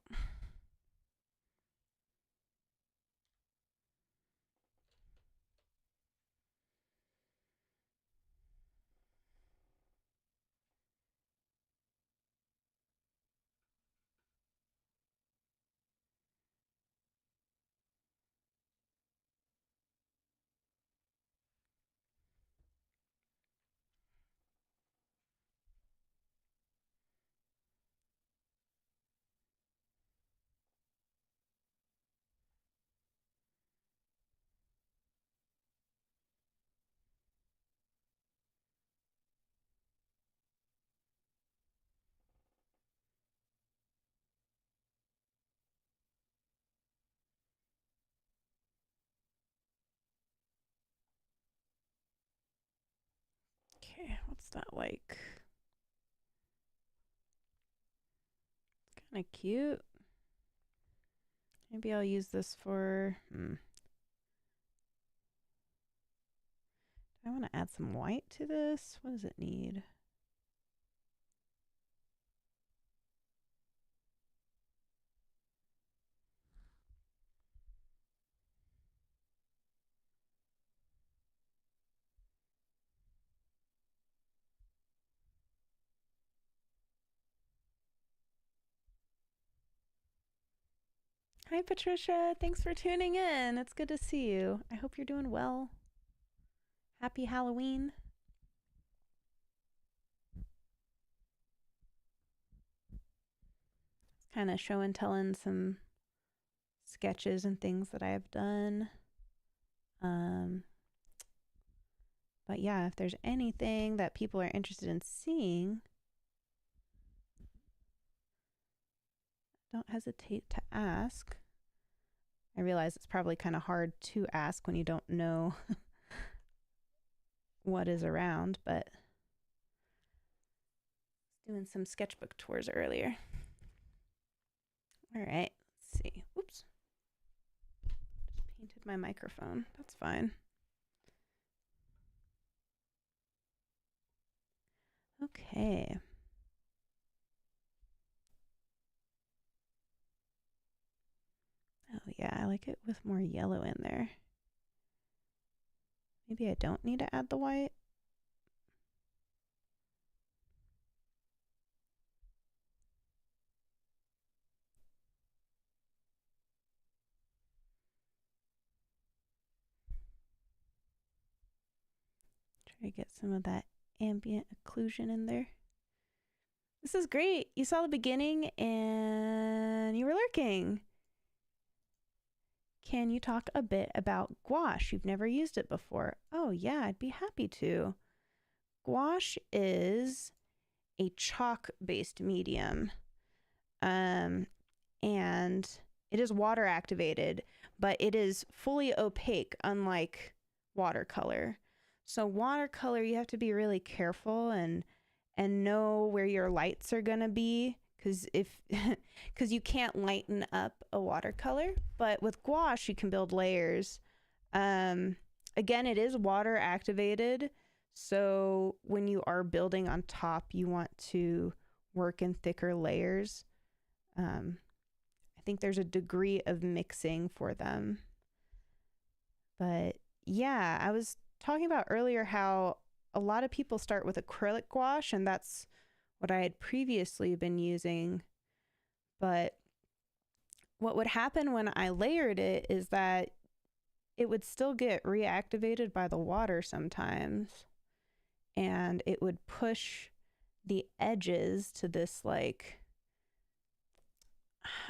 Okay, what's that like? Kind of cute. Maybe I'll use this for... I want to add some white to this. What does it need? Hi, Patricia. Thanks for tuning in. It's good to see you. I hope you're doing well. Happy Halloween. Kind of show and telling some sketches and things that I have done. But yeah, if there's anything that people are interested in seeing, don't hesitate to ask. I realize it's probably kind of hard to ask when you don't know what is around, but doing some sketchbook tours earlier. All right, let's see. Oops. Just painted my microphone. That's fine. Okay. Oh yeah, I like it with more yellow in there. Maybe I don't need to add the white. Try to get some of that ambient occlusion in there. This is great. You saw the beginning and you were lurking. Can you talk a bit about gouache? You've never used it before. Oh yeah, I'd be happy to. Gouache is a chalk-based medium. And it is water activated, but it is fully opaque, unlike watercolor. So watercolor, you have to be really careful and know where your lights are gonna be, because you can't lighten up a watercolor. But with gouache, you can build layers. Again, it is water activated, so when you are building on top, you want to work in thicker layers. I think there's a degree of mixing for them. But yeah, I was talking about earlier how a lot of people start with acrylic gouache, and that's what I had previously been using. But what would happen when I layered it is that it would still get reactivated by the water sometimes, and it would push the edges to this, like,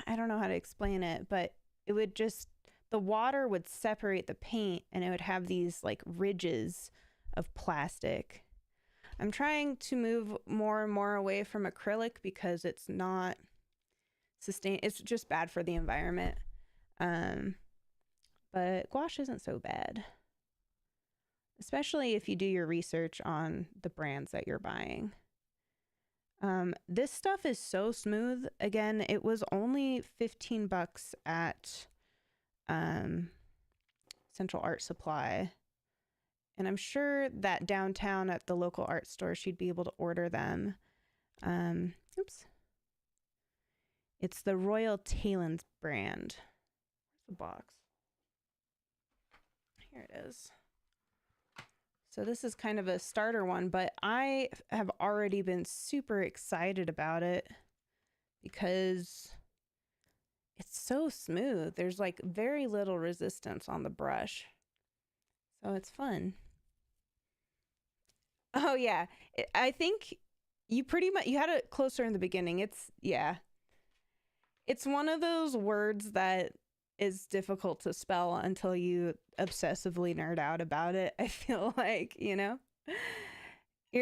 I don't know how to explain it, but it would just, the water would separate the paint and it would have these like ridges of plastic. I'm trying to move more and more away from acrylic because it's not it's just bad for the environment. But gouache isn't so bad, especially if you do your research on the brands that you're buying. This stuff is so smooth. Again, it was only $15 at Central Art Supply. And I'm sure that downtown at the local art store, she'd be able to order them. Oops. It's the Royal Talens brand. Where's the box? Here it is. So this is kind of a starter one, but I have already been super excited about it because it's so smooth. There's like very little resistance on the brush. So it's fun. Oh yeah. I think you pretty much, you had it closer in the beginning. It's one of those words that is difficult to spell until you obsessively nerd out about it. I feel like, you're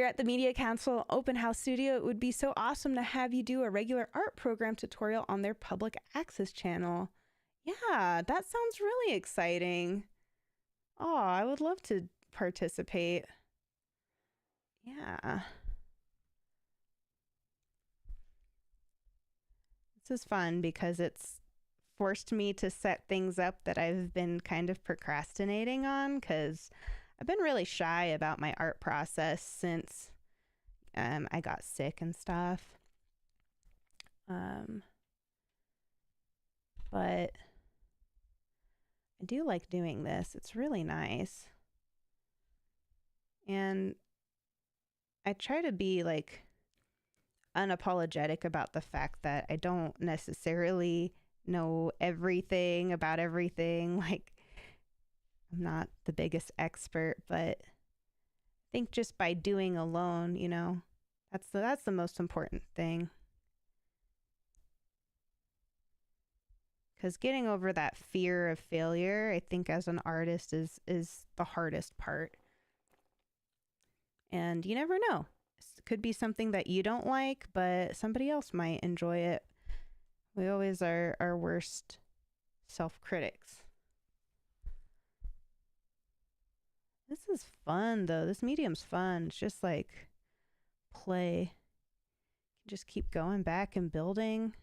at the Media Council Open House Studio. It would be so awesome to have you do a regular art program tutorial on their public access channel. Yeah, that sounds really exciting. Oh, I would love to participate. Yeah. This is fun because it's forced me to set things up that I've been kind of procrastinating on because I've been really shy about my art process since I got sick and stuff. Um, but I do like doing this. It's really nice. And I try to be like unapologetic about the fact that I don't necessarily know everything about everything. Like, I'm not the biggest expert, but I think just by doing alone, that's the most important thing. Because getting over that fear of failure, I think as an artist is the hardest part. And you never know. It could be something that you don't like, but somebody else might enjoy it. We always are our worst self critics. This is fun though. This medium's fun. It's just like play. You just keep going back and building.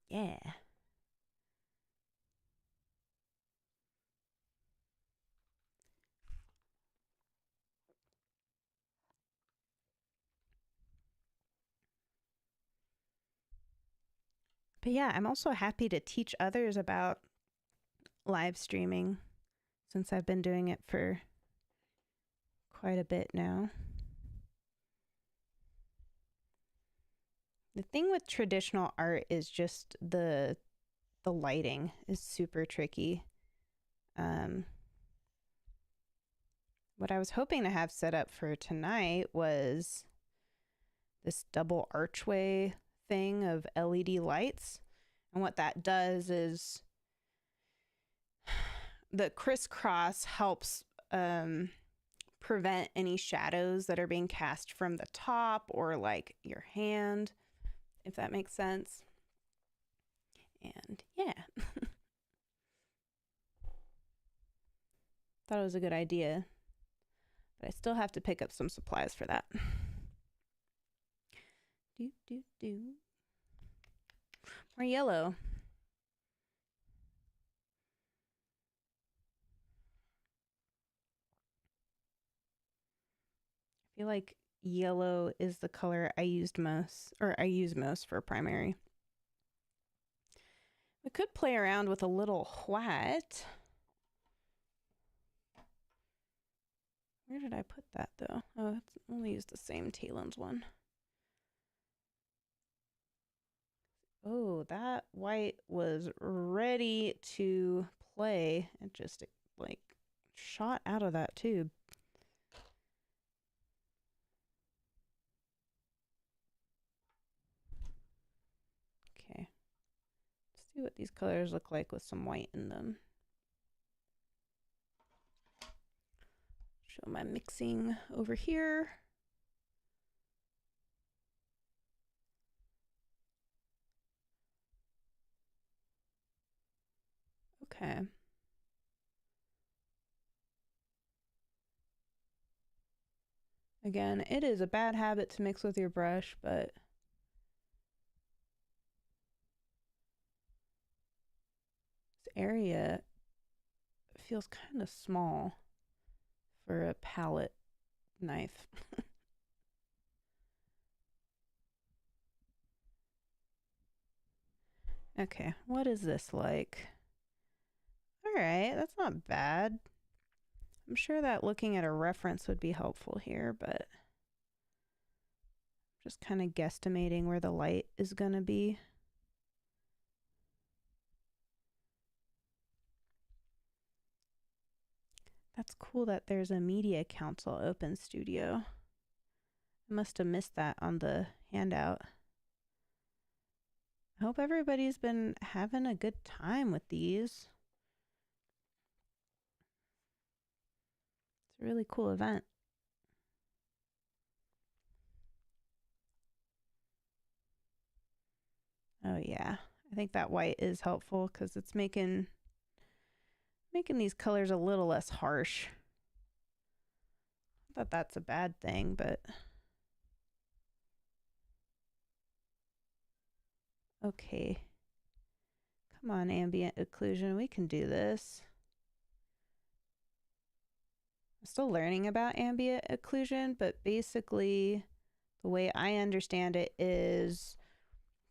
Yeah. But yeah, I'm also happy to teach others about live streaming since I've been doing it for quite a bit now. The thing with traditional art is just the lighting is super tricky. Um, what I was hoping to have set up for tonight was this double archway thing of LED lights. And what that does is the crisscross helps prevent any shadows that are being cast from the top or like your hand, if that makes sense. And yeah, thought it was a good idea, but I still have to pick up some supplies for that. Do, do, do. More yellow. I feel like yellow is the color I use most for primary. I could play around with a little white. Where did I put that though? Oh, it's only used the same Talon's one. Oh, that white was ready to play. It just like shot out of that tube. Okay. Let's see what these colors look like with some white in them. Show my mixing over here. Okay. Again, it is a bad habit to mix with your brush, but this area feels kind of small for a palette knife. Okay, what is this like? All right, that's not bad. I'm sure that looking at a reference would be helpful here, but just kind of guesstimating where the light is going to be. That's cool that there's a media council open studio. I must have missed that on the handout. I hope everybody's been having a good time with these. It's a really cool event. Oh yeah, I think that white is helpful because it's making Making these colors a little less harsh. Not that that's a bad thing, but okay. Come on, ambient occlusion. We can do this. I'm still learning about ambient occlusion, but basically, the way I understand it is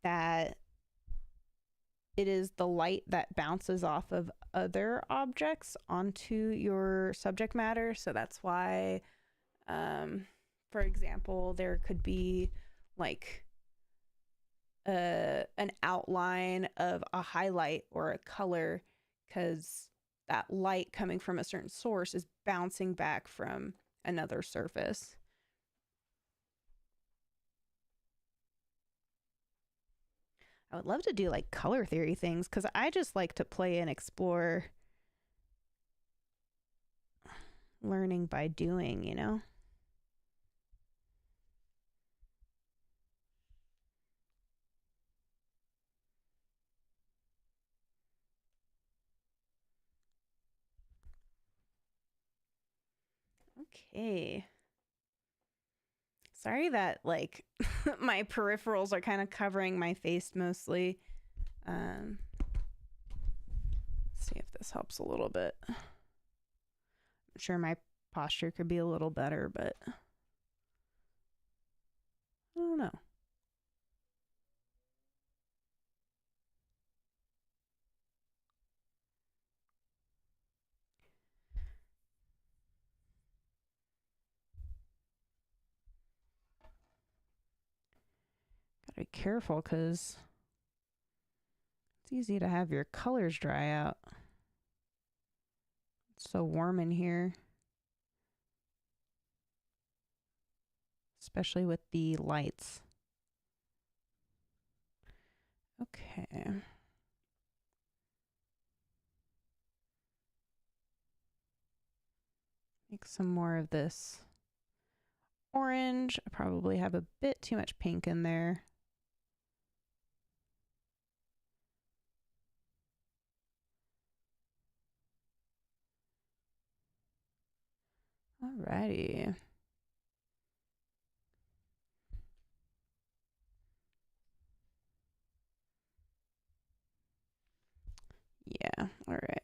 that it is the light that bounces off of other objects onto your subject matter. So that's why, for example, there could be like an outline of a highlight or a color because that light coming from a certain source is bouncing back from another surface. I would love to do like color theory things because I just like to play and explore learning by doing, you know? Okay. Sorry that like my peripherals are kind of covering my face mostly. See if this helps a little bit. I'm sure my posture could be a little better, but I don't know. Gotta be careful because it's easy to have your colors dry out. It's so warm in here, especially with the lights. Okay. Make some more of this orange. I probably have a bit too much pink in there. Alrighty. Yeah, all right.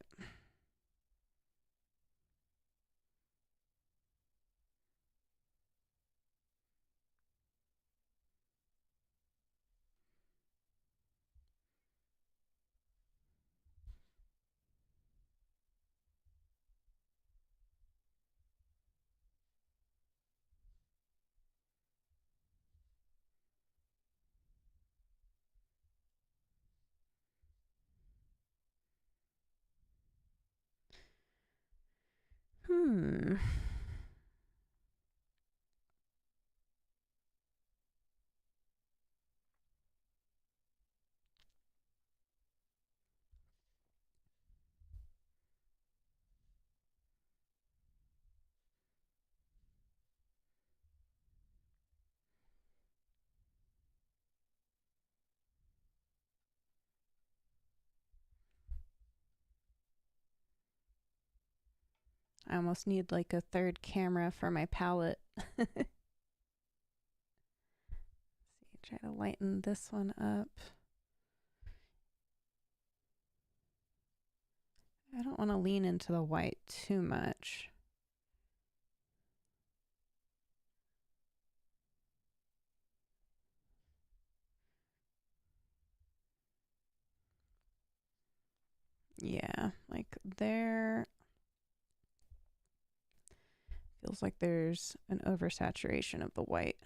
I almost need like a third camera for my palette. See, try to lighten this one up. I don't want to lean into the white too much. Yeah, like there. Feels like there's an oversaturation of the white.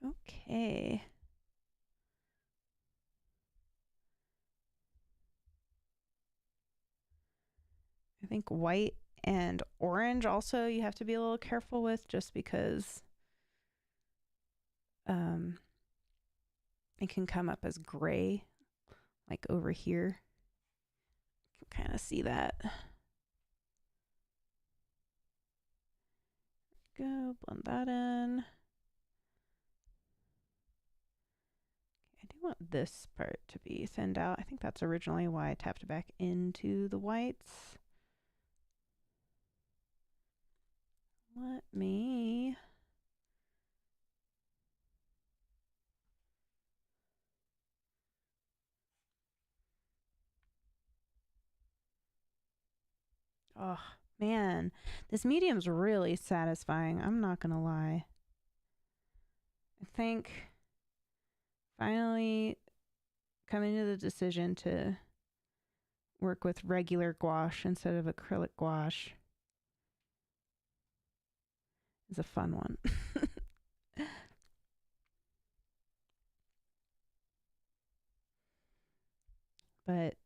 Okay. I think white and orange also you have to be a little careful with just because it can come up as gray like over here. Kind of see that. Go blend that in. I do want this part to be thinned out. I think that's originally why I tapped back into the whites. Let me... Oh, man. This medium's really satisfying. I'm not going to lie. I think finally coming to the decision to work with regular gouache instead of acrylic gouache is a fun one. But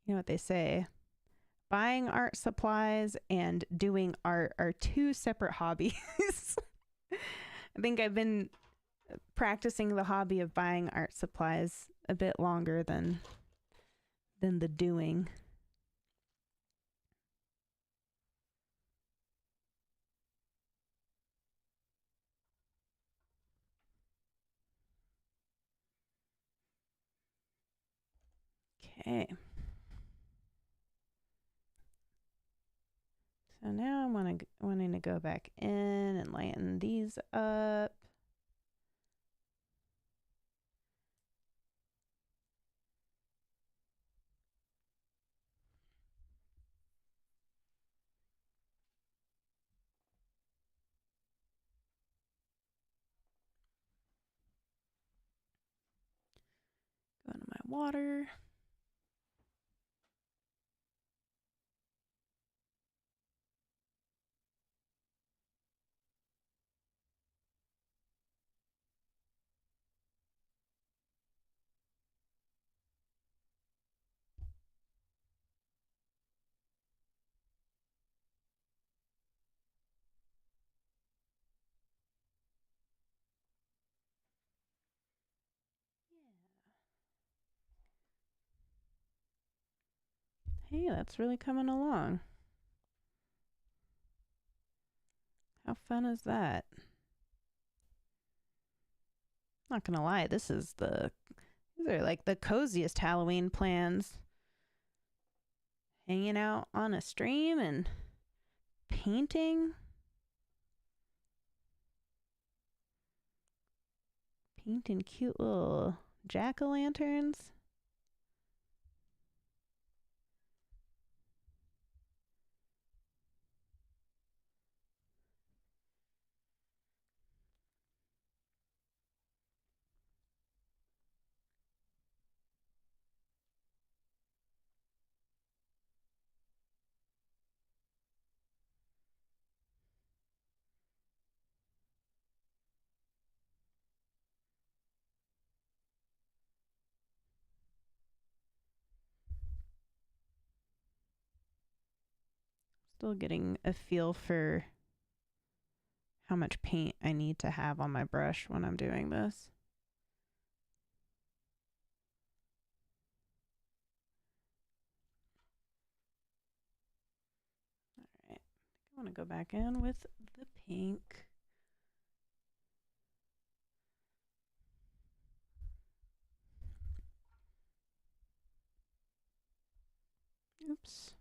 you know what they say, buying art supplies and doing art are two separate hobbies. I think I've been practicing the hobby of buying art supplies a bit longer than the doing. Okay. So now I'm wanting to go back in and lighten these up. Go into my water. Hey, that's really coming along. How fun is that? Not gonna lie, these are like the coziest Halloween plans. Hanging out on a stream and painting. Painting cute little jack-o'-lanterns. Still getting a feel for how much paint I need to have on my brush when I'm doing this. All right, I want to go back in with the pink. Oops.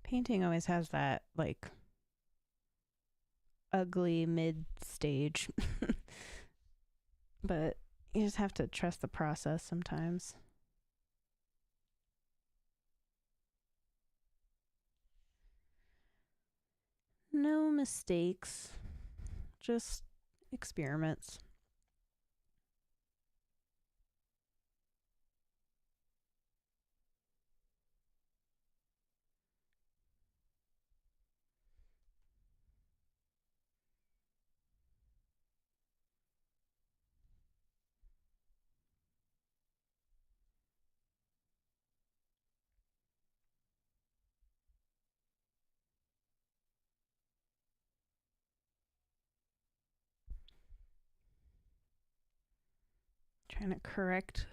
Painting always has that like ugly mid stage. But you just have to trust the process sometimes. No mistakes, just experiments. trying to correct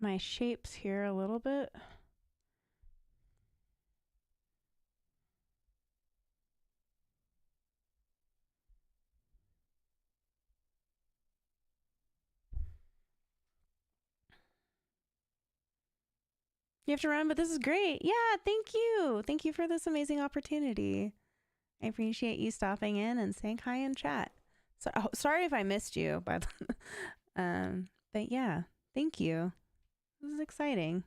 my shapes here a little bit. You have to run, but this is great. Yeah, thank you. Thank you for this amazing opportunity. I appreciate you stopping in and saying hi in chat. So, sorry if I missed you, but but yeah, thank you. This is exciting.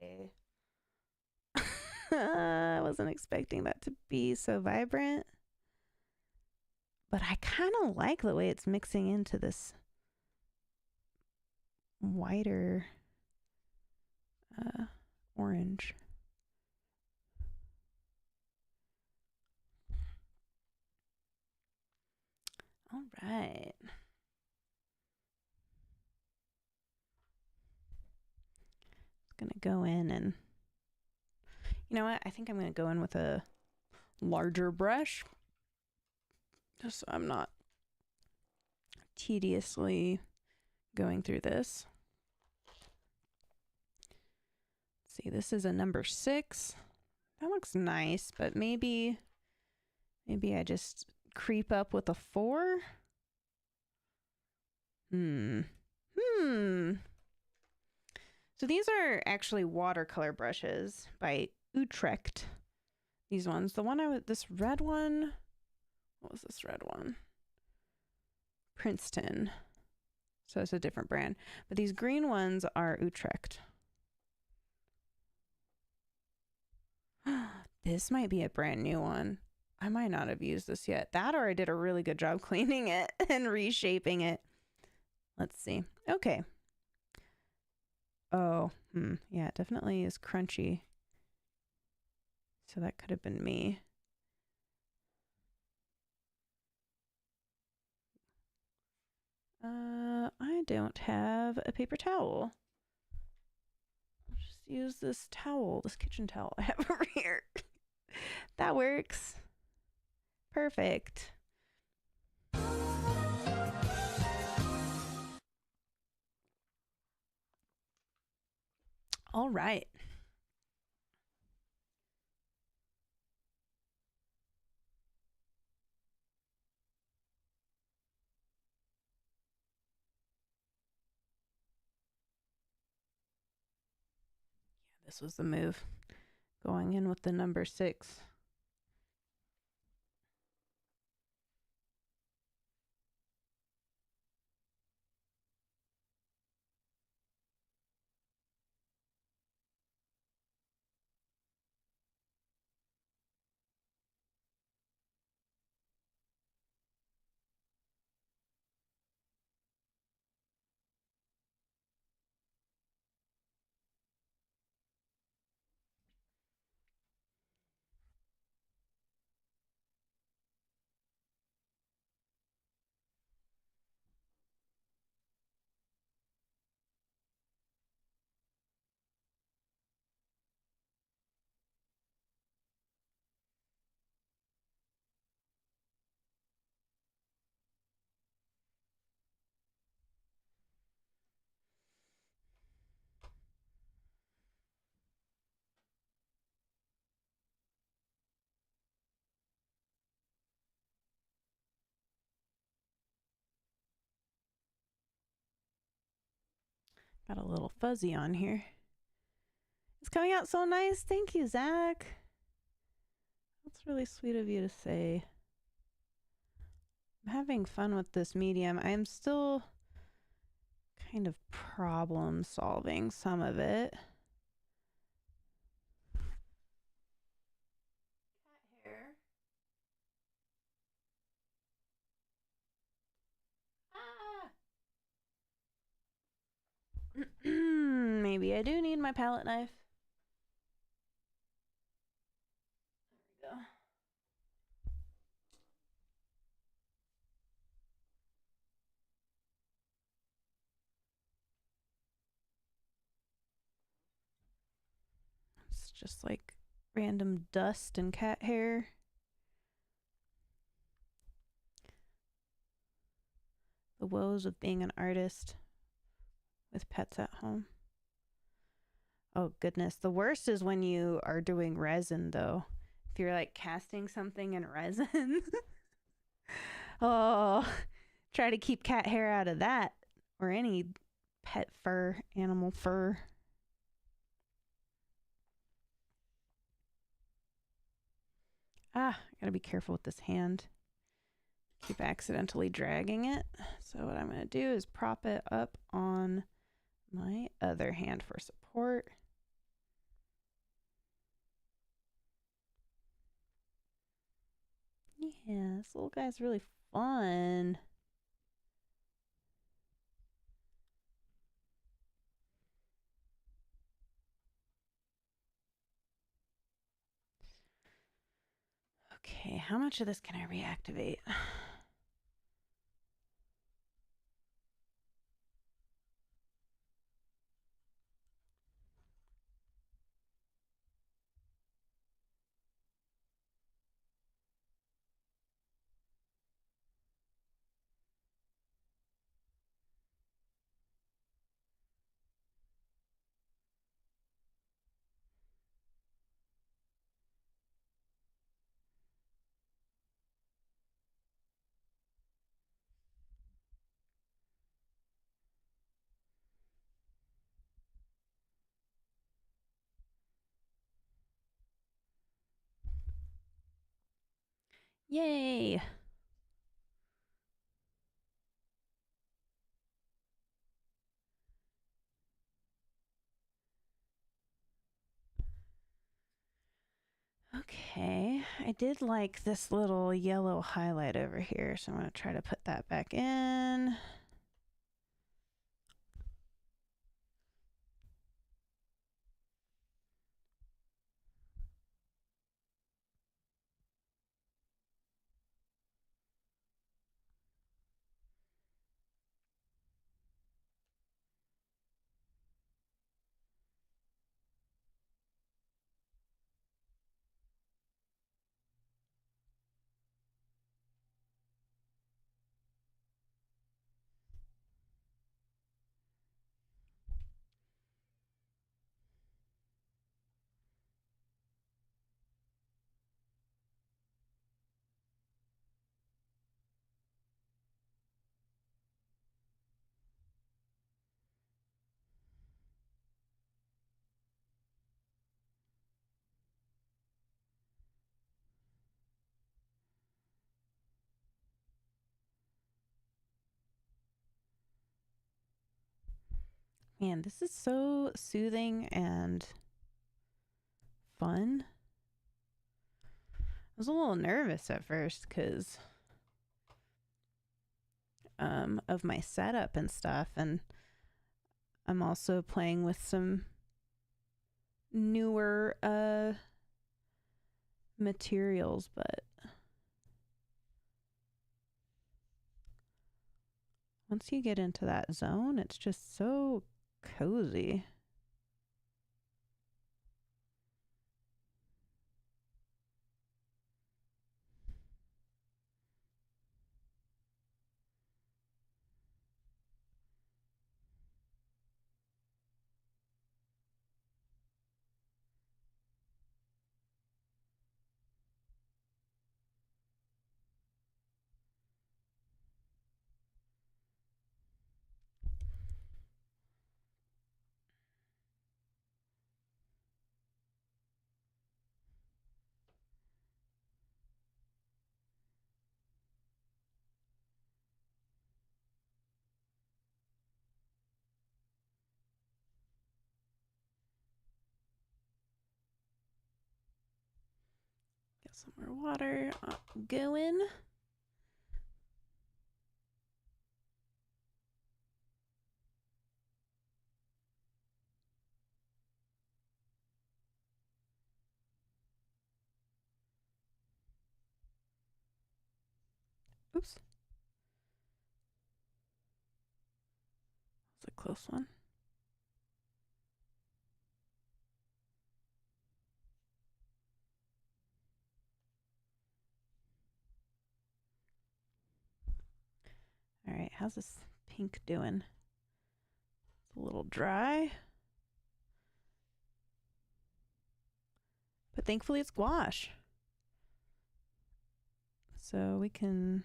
Okay. I wasn't expecting that to be so vibrant, but I kind of like the way it's mixing into this whiter orange. All right. I'm gonna go in and, you know what? I think I'm gonna go in with a larger brush, just so I'm not tediously going through this. Let's see, this is a number 6. That looks nice, but maybe I just creep up with a 4. So these are actually watercolor brushes by Utrecht. These ones. This red one. What was this red one? Princeton. So it's a different brand. But these green ones are Utrecht. This might be a brand new one. I might not have used this yet. That, or I did a really good job cleaning it and reshaping it. Let's see. Okay. Oh, yeah, it definitely is crunchy. So that could have been me. I don't have a paper towel. I'll just use this towel, this kitchen towel I have over here. That works. Perfect. All right. Yeah, this was the move. Going in with the number 6. Got a little fuzzy on here. It's coming out so nice. Thank you, Zach. That's really sweet of you to say. I'm having fun with this medium. I'm still kind of problem solving some of it. Cat hair. Ah! maybe I do need my palette knife. There we go. It's just like random dust and cat hair. The woes of being an artist with pets at home. Oh, goodness. The worst is when you are doing resin, though. If you're like casting something in resin. Oh, try to keep cat hair out of that or any pet fur, animal fur. Ah, I gotta be careful with this hand. Keep accidentally dragging it. So what I'm gonna do is prop it up on my other hand for support. Yeah, this little guy's really fun. Okay, how much of this can I reactivate? Yay! Okay, I did like this little yellow highlight over here, so I'm going to try to put that back in. Man, this is so soothing and fun. I was a little nervous at first because of my setup and stuff, and I'm also playing with some newer materials, but once you get into that zone, it's just so cozy. Get some more water going. a close one. All right, how's this pink doing? It's a little dry. But thankfully it's gouache. So we can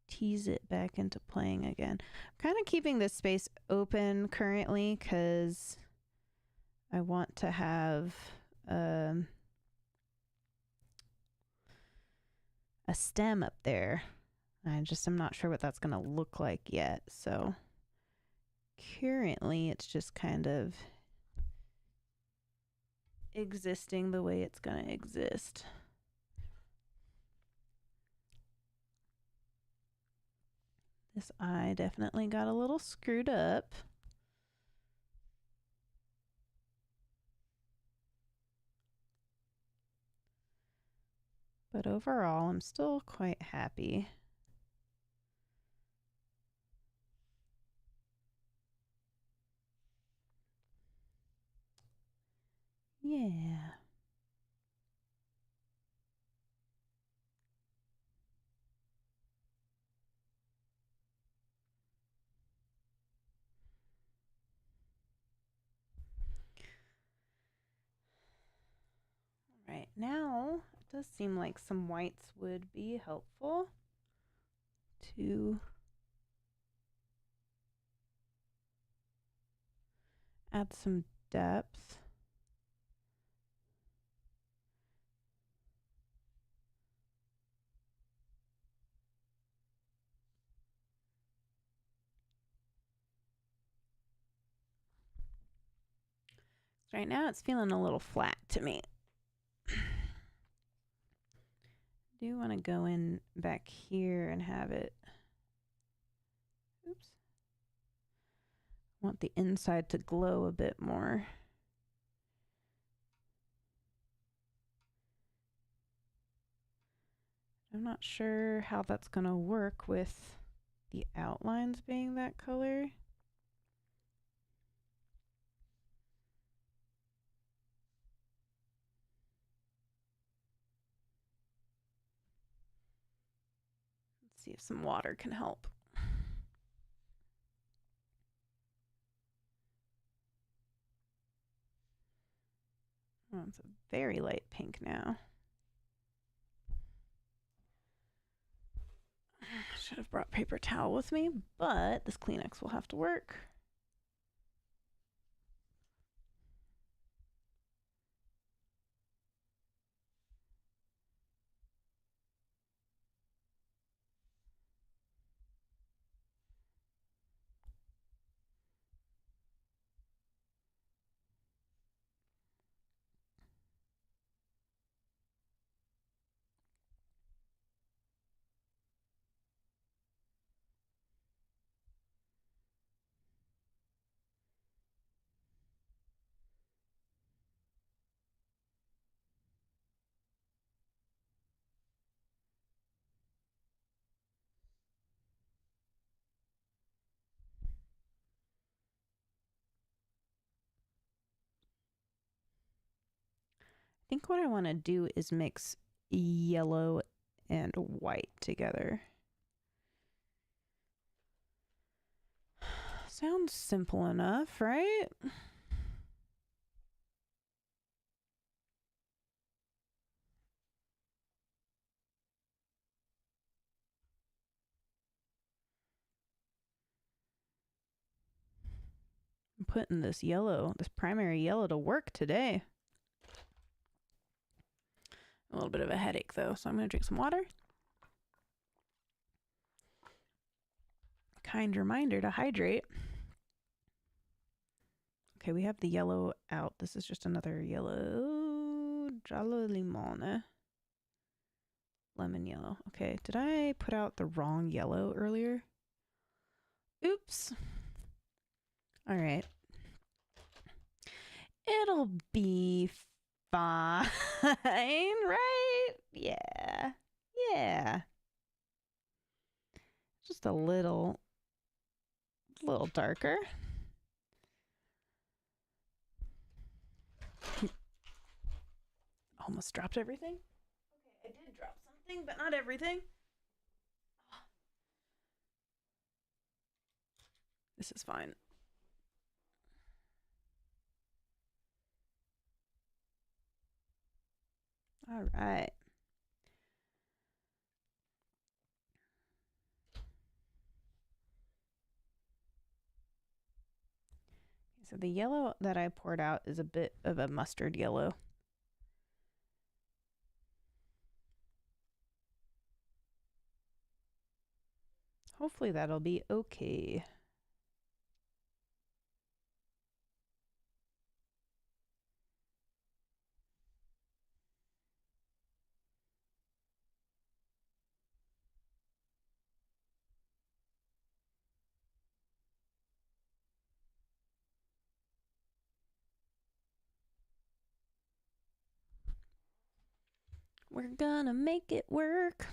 tease it back into playing again. I'm kind of keeping this space open currently because I want to have a stem up there. I'm not sure what that's going to look like yet. So currently it's just kind of existing the way it's going to exist. This eye definitely got a little screwed up. But overall, I'm still quite happy. Yeah. Right now, it does seem like some whites would be helpful to add some depth. Right now, it's feeling a little flat to me. Do want to go in back here and have it. Oops. Want the inside to glow a bit more. I'm not sure how that's going to work with the outlines being that color. Let's see if some water can help. Oh, it's a very light pink now. Should have brought paper towel with me, but this Kleenex will have to work. I think what I want to do is mix yellow and white together. Sounds simple enough, right? I'm putting this primary yellow to work today. A little bit of a headache though, so I'm going to drink some water. Kind reminder to hydrate. Okay, we have the yellow out. This is just another yellow. Giallo limone. Lemon yellow. Okay, did I put out the wrong yellow earlier? Oops. All right. It'll be fine, right? Yeah. Yeah. Just a little darker. Almost dropped everything. Okay, I did drop something, but not everything. This is fine. All right. So the yellow that I poured out is a bit of a mustard yellow. Hopefully that'll be okay. We're gonna make it work.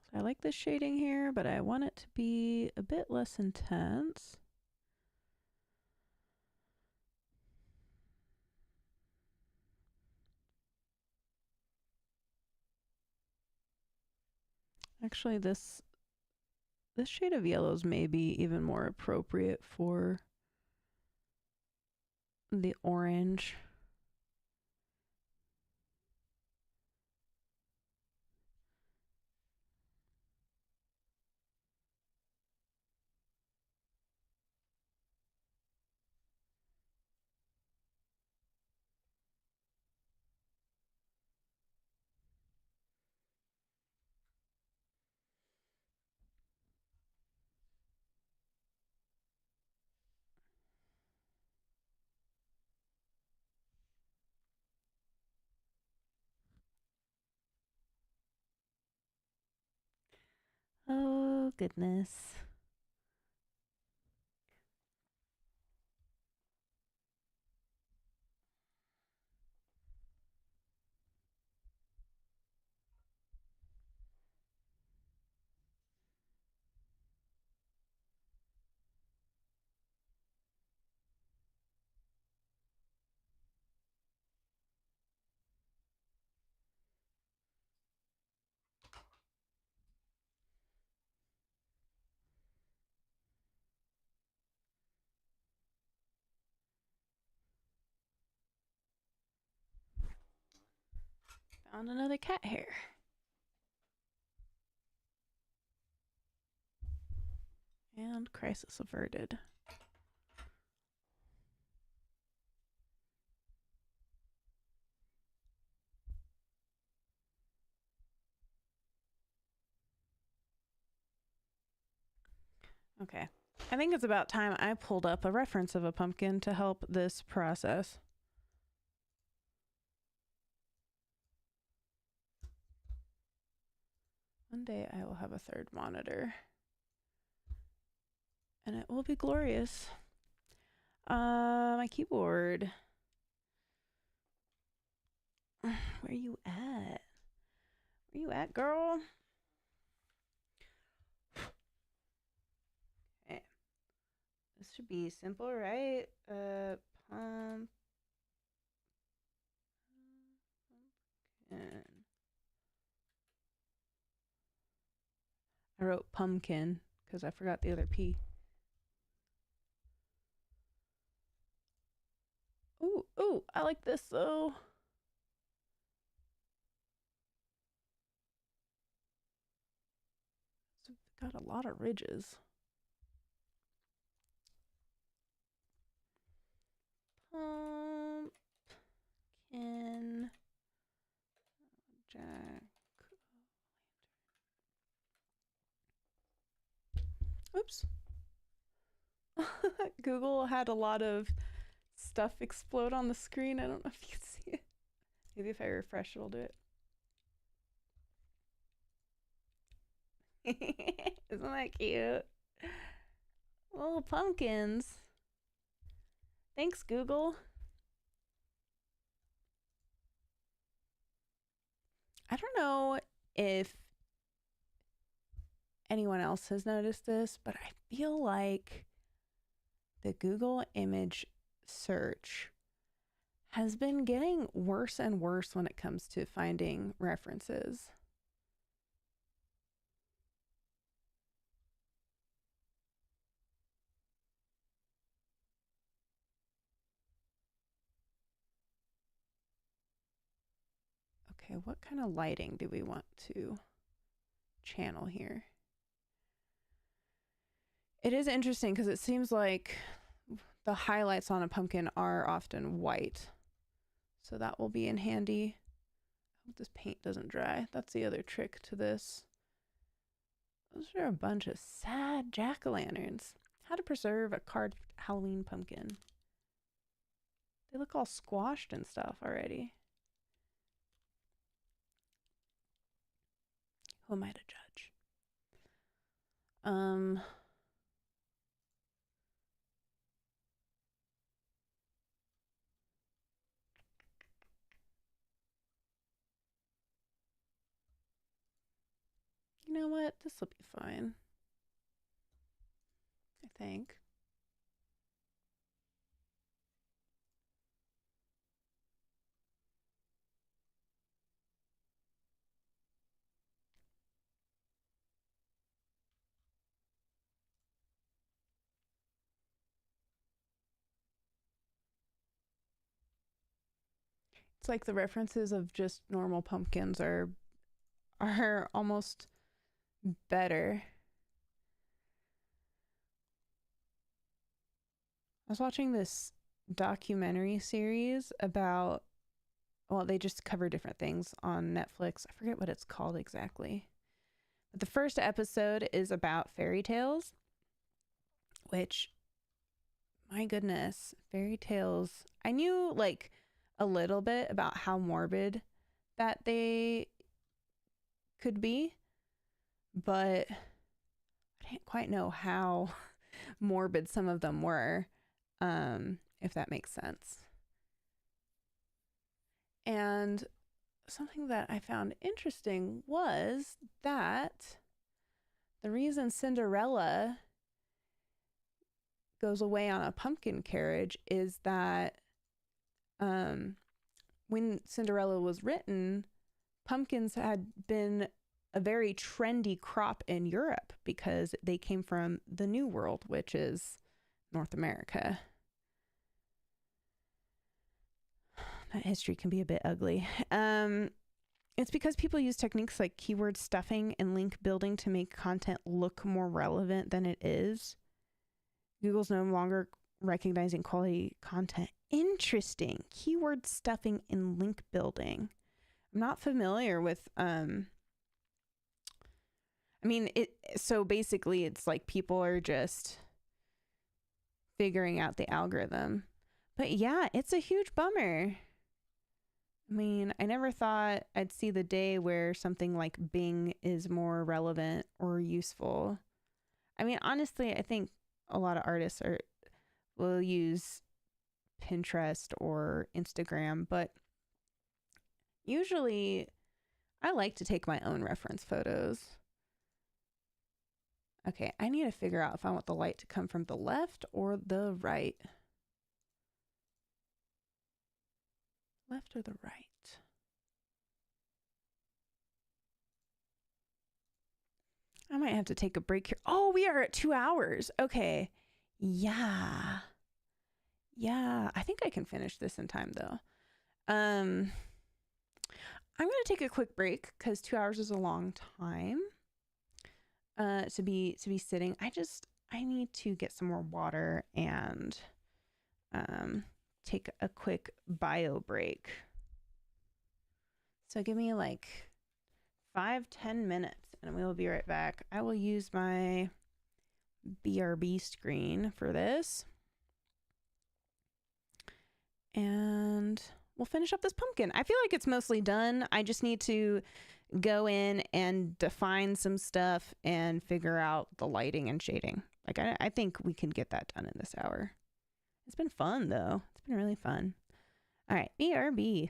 So I like the shading here, but I want it to be a bit less intense. Actually, this shade of yellows may be even more appropriate for the orange. Oh, goodness. Found another cat hair. And crisis averted. Okay. I think it's about time I pulled up a reference of a pumpkin to help this process. One day I will have a third monitor. And it will be glorious. My keyboard. Where you at? Where you at, girl? Okay. This should be simple, right? Pumpkin. I wrote pumpkin because I forgot the other P. Ooh, I like this though. It's got a lot of ridges. Pumpkin Jack. Oops. Google had a lot of stuff explode on the screen. I don't know if you can see it. Maybe if I refresh, it'll do it. Isn't that cute? Little pumpkins. Thanks, Google. I don't know if anyone else has noticed this, but I feel like the Google image search has been getting worse and worse when it comes to finding references. Okay, what kind of lighting do we want to channel here? It is interesting because it seems like the highlights on a pumpkin are often white. So that will be in handy. I hope this paint doesn't dry. That's the other trick to this. Those are a bunch of sad jack-o'-lanterns. How to preserve a carved Halloween pumpkin. They look all squashed and stuff already. Who am I to judge? You know what? This will be fine. I think. It's like the references of just normal pumpkins are almost better. I was watching this documentary series about, well, they just cover different things on Netflix. I forget what it's called exactly. But the first episode is about fairy tales, which, my goodness, fairy tales. I knew like a little bit about how morbid that they could be, but I didn't quite know how morbid some of them were, if that makes sense. And something that I found interesting was that the reason Cinderella goes away on a pumpkin carriage is that when Cinderella was written, pumpkins had been a very trendy crop in Europe because they came from the New World, which is North America. That history can be a bit ugly. It's because people use techniques like keyword stuffing and link building to make content look more relevant than it is. Google's no longer recognizing quality content. Interesting. Keyword stuffing and link building. I'm not familiar with so basically it's like people are just figuring out the algorithm. But yeah, it's a huge bummer. I mean, I never thought I'd see the day where something like Bing is more relevant or useful. I mean, honestly, I think a lot of artists will use Pinterest or Instagram, but usually I like to take my own reference photos. Okay, I need to figure out if I want the light to come from the left or the right. Left or the right? I might have to take a break here. Oh, we are at 2 hours. Okay. Yeah. I think I can finish this in time though. I'm going to take a quick break because 2 hours is a long time to be sitting. I need to get some more water and take a quick bio break. So give me like 5-10 minutes and we will be right back. I will use my BRB screen for this. And we'll finish up this pumpkin. I feel like it's mostly done. I just need to go in and define some stuff and figure out the lighting and shading. Like I think we can get that done in this hour. It's been fun though. It's been really fun. All right, BRB.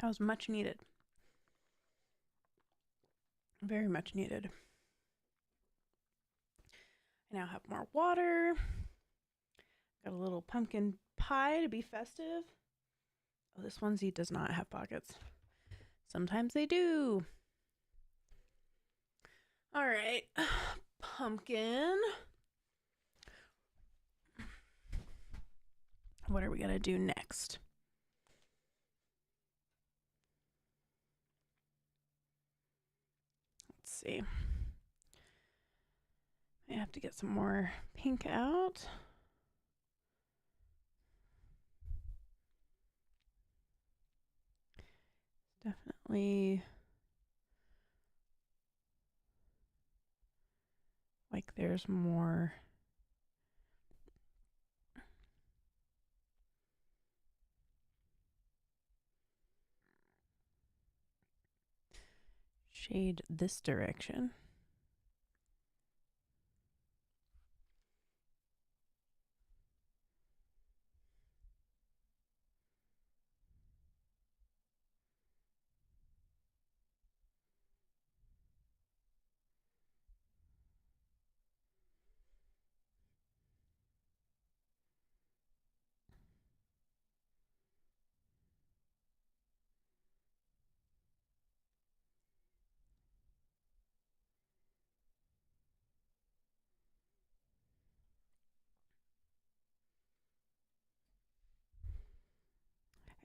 That was much needed. Very much needed. I now have more water. Got a little pumpkin pie to be festive. Oh, this onesie does not have pockets. Sometimes they do. All right. Pumpkin. What are we going to do next? Let's see. I have to get some more pink out. Definitely like there's more shade this direction.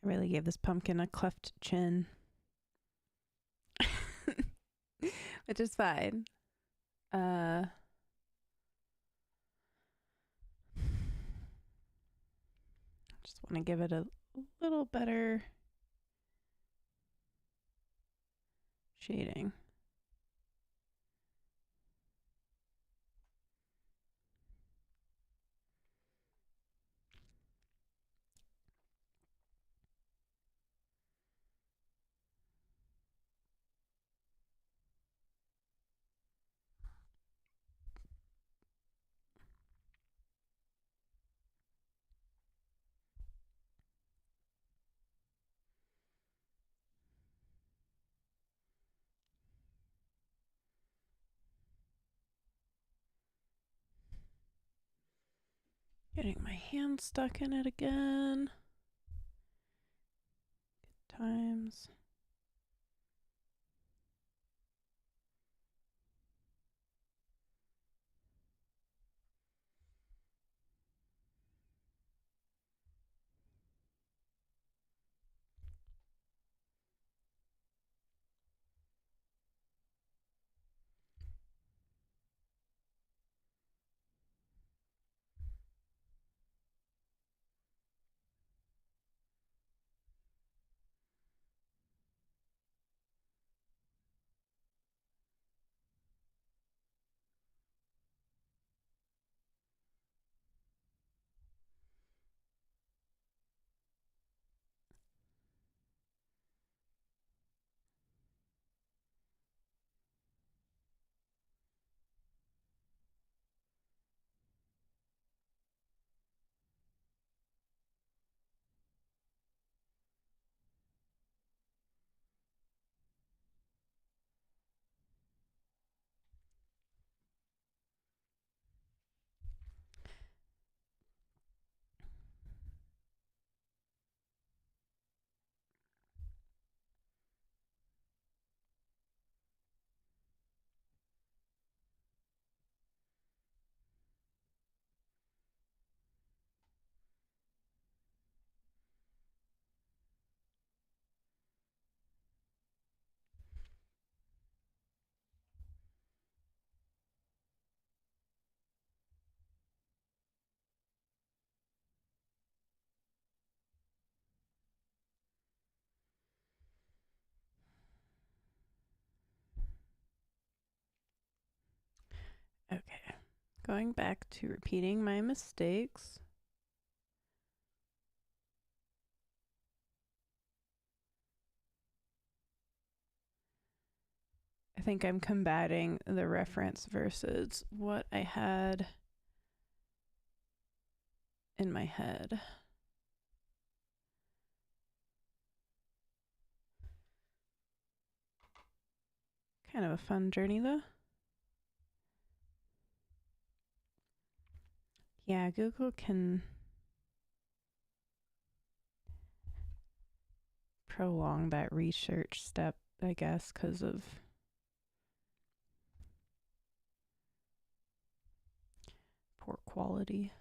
I really gave this pumpkin a cleft chin. Which is fine. Just want to give it a little better shading. Getting my hand stuck in it again. Good times. Okay. Going back to repeating my mistakes. I think I'm combating the reference versus what I had in my head. Kind of a fun journey, though. Yeah, Google can prolong that research step, I guess, because of poor quality.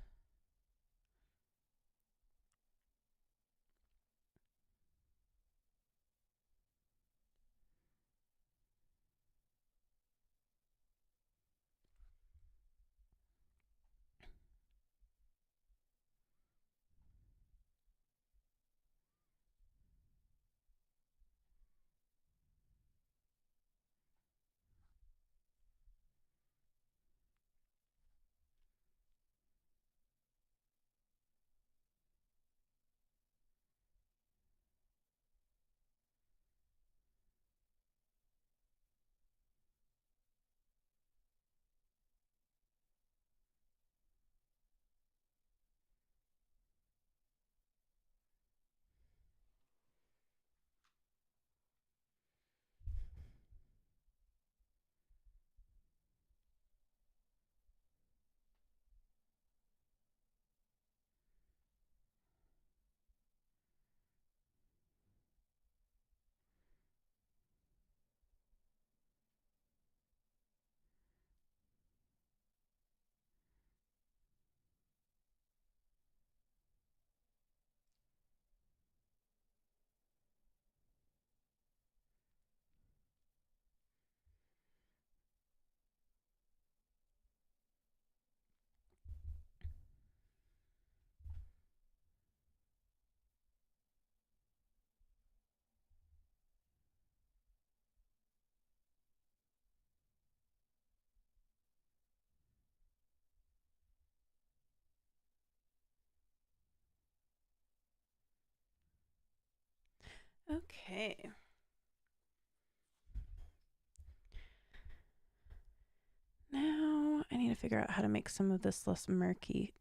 Okay. Now I need to figure out how to make some of this less murky.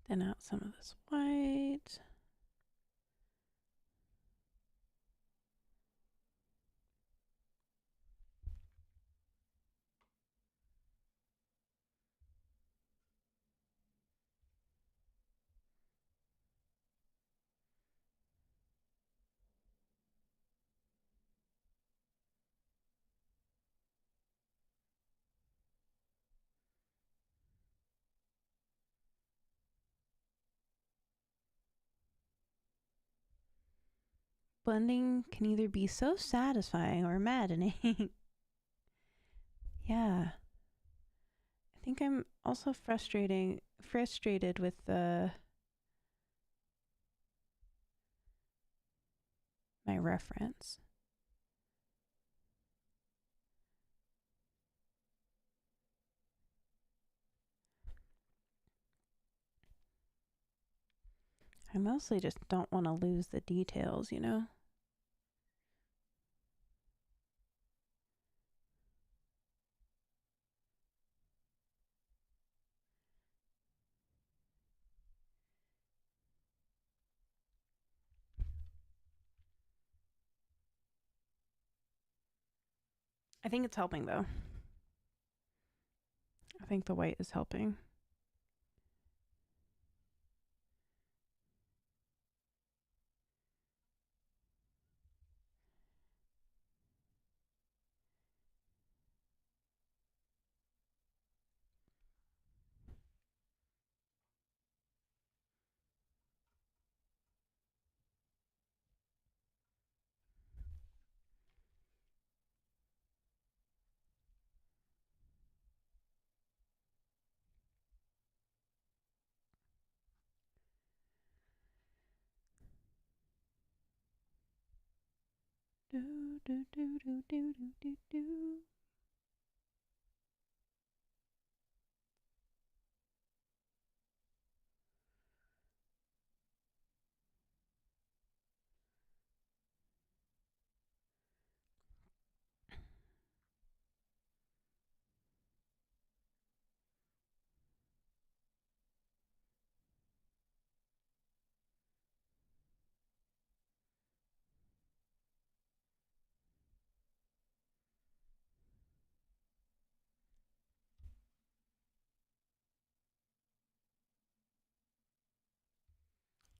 Thin out some of this white. Blending can either be so satisfying or maddening. Yeah. I think I'm also frustrated with my reference. I mostly just don't want to lose the details, you know? I think it's helping though. I think the white is helping.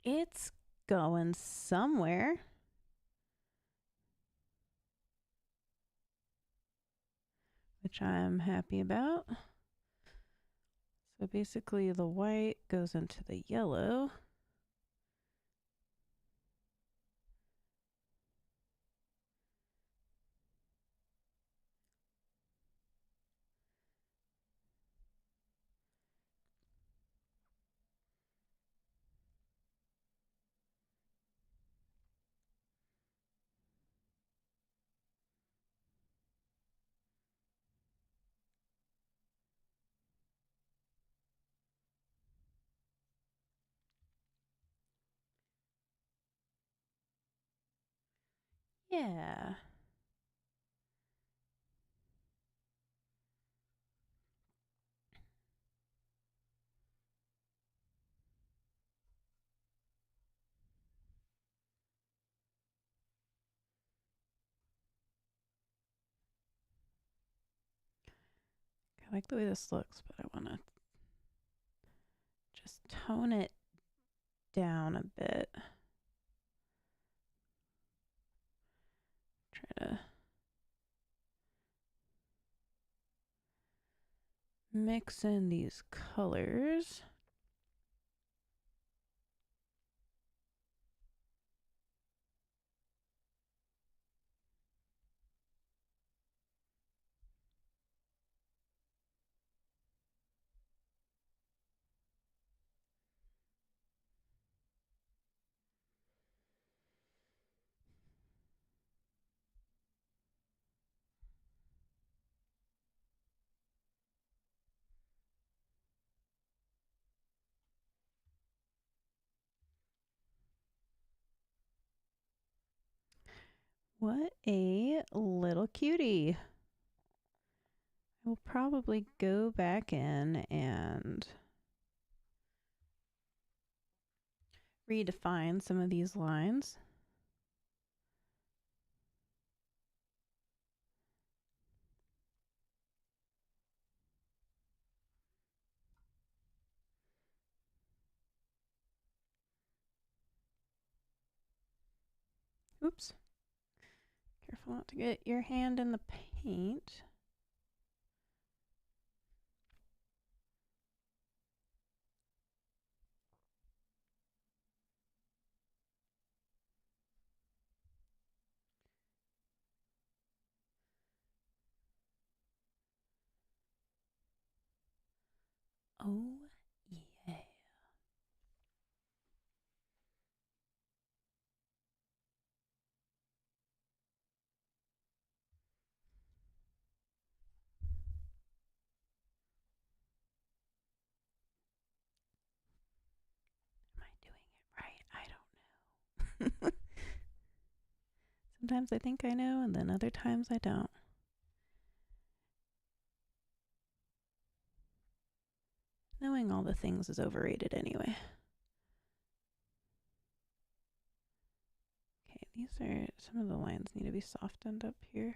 It's going somewhere, which I'm happy about. So basically the white goes into the yellow. Yeah. I like the way this looks, but I want to just tone it down a bit. Try to mix in these colors. What a little cutie. I will probably go back in and redefine some of these lines. Oops. Careful not to get your hand in the paint. Oh, yeah. Am I doing it right? I don't know. Sometimes I think I know, and then other times I don't. Knowing all the things is overrated anyway. Okay, these are some of the lines need to be softened up here.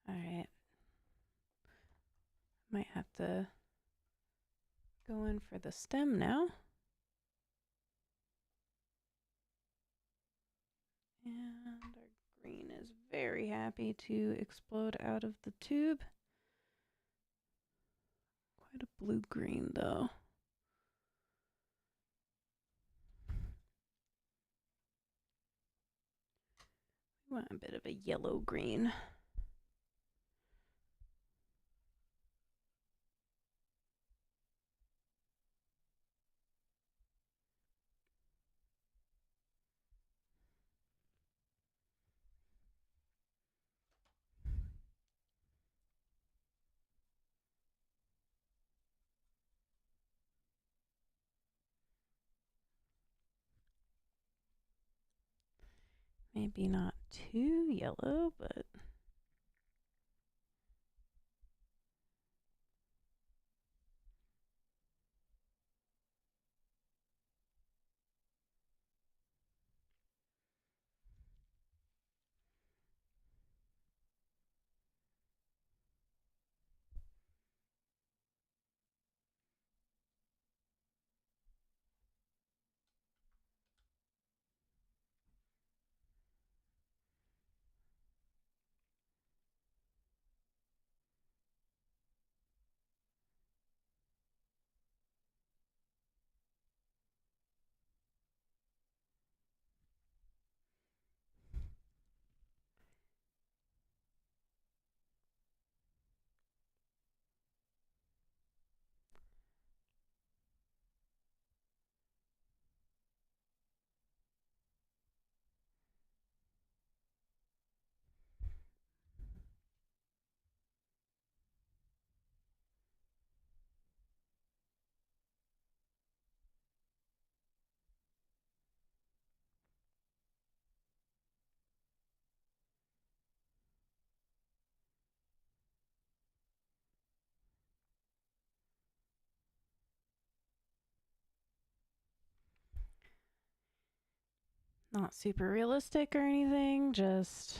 All right. Might have to go in for the stem now. And our green is very happy to explode out of the tube. Quite a blue-green, though. We want a bit of a yellow-green. Maybe not too yellow, but not super realistic or anything, just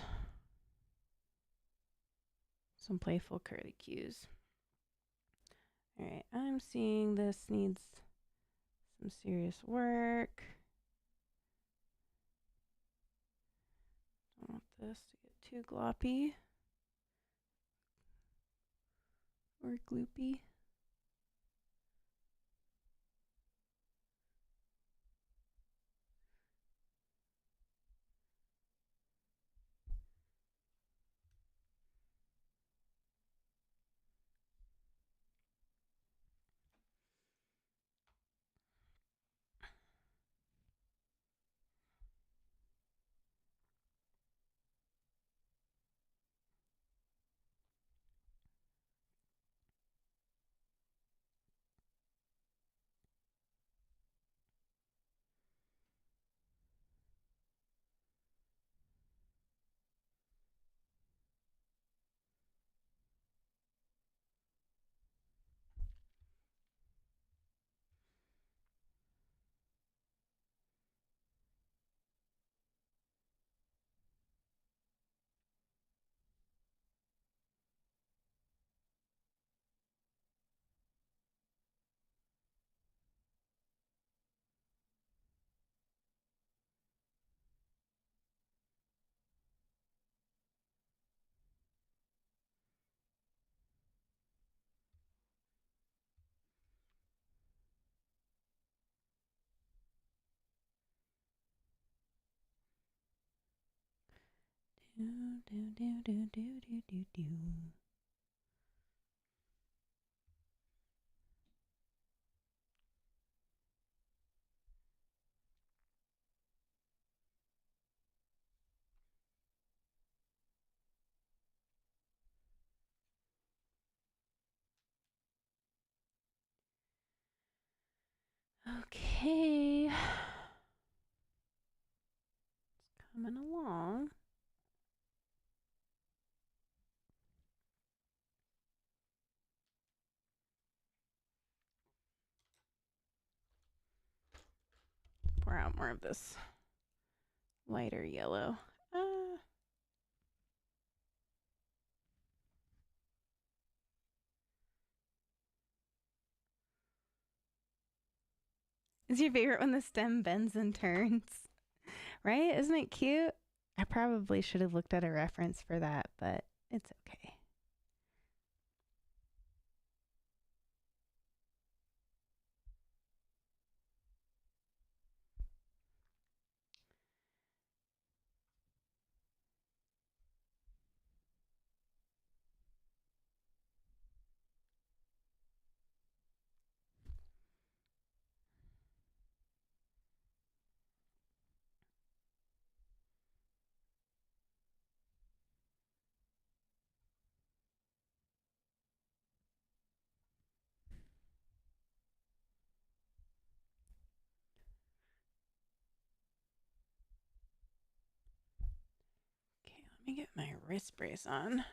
some playful curlicues. All right, I'm seeing this needs some serious work. Don't want this to get too gloppy or gloopy. Do, do, do, do, do, do, do, do. Okay. It's coming along. Pour out more of this lighter yellow. Is your favorite when the stem bends and turns? Right? Isn't it cute? I probably should have looked at a reference for that, but it's okay. Okay, let me get my wrist brace on.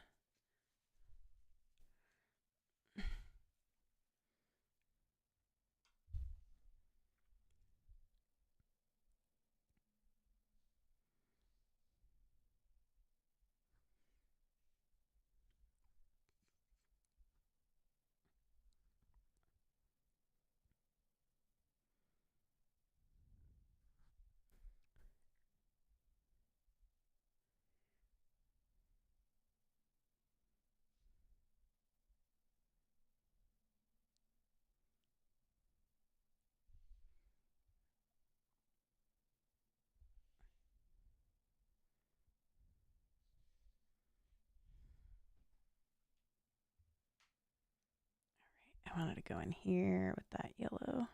I wanted to go in here with that yellow.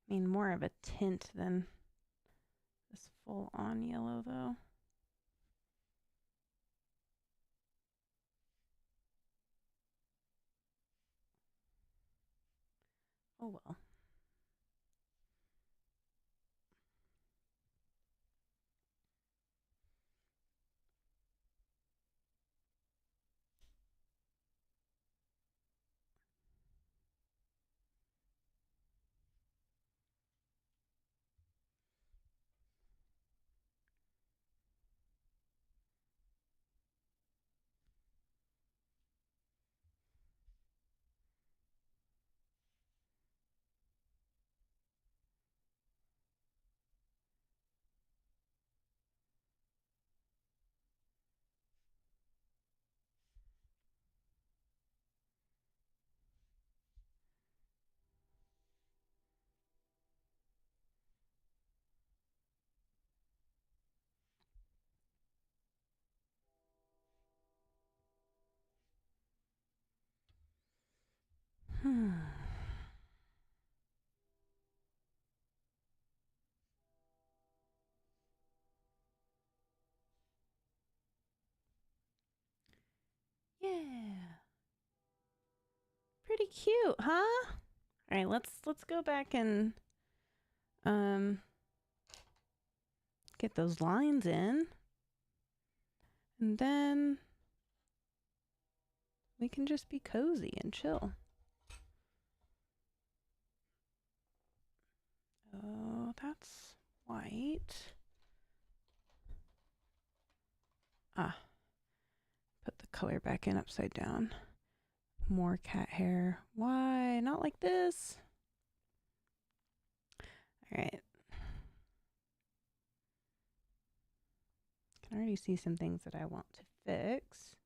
I mean, more of a tint than this full on yellow, though. Oh well. Yeah. Pretty cute, huh? All right, let's go back and um get those lines in. And then we can just be cozy and chill. Oh, that's white. Ah, put the color back in upside down. More cat hair. Why? Not like this. All right. Can already see some things that I want to fix.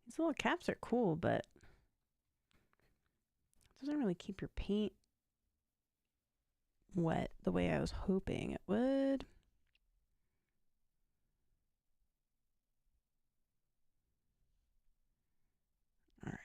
These little caps are cool, but it doesn't really keep your paint wet the way I was hoping it would. All right.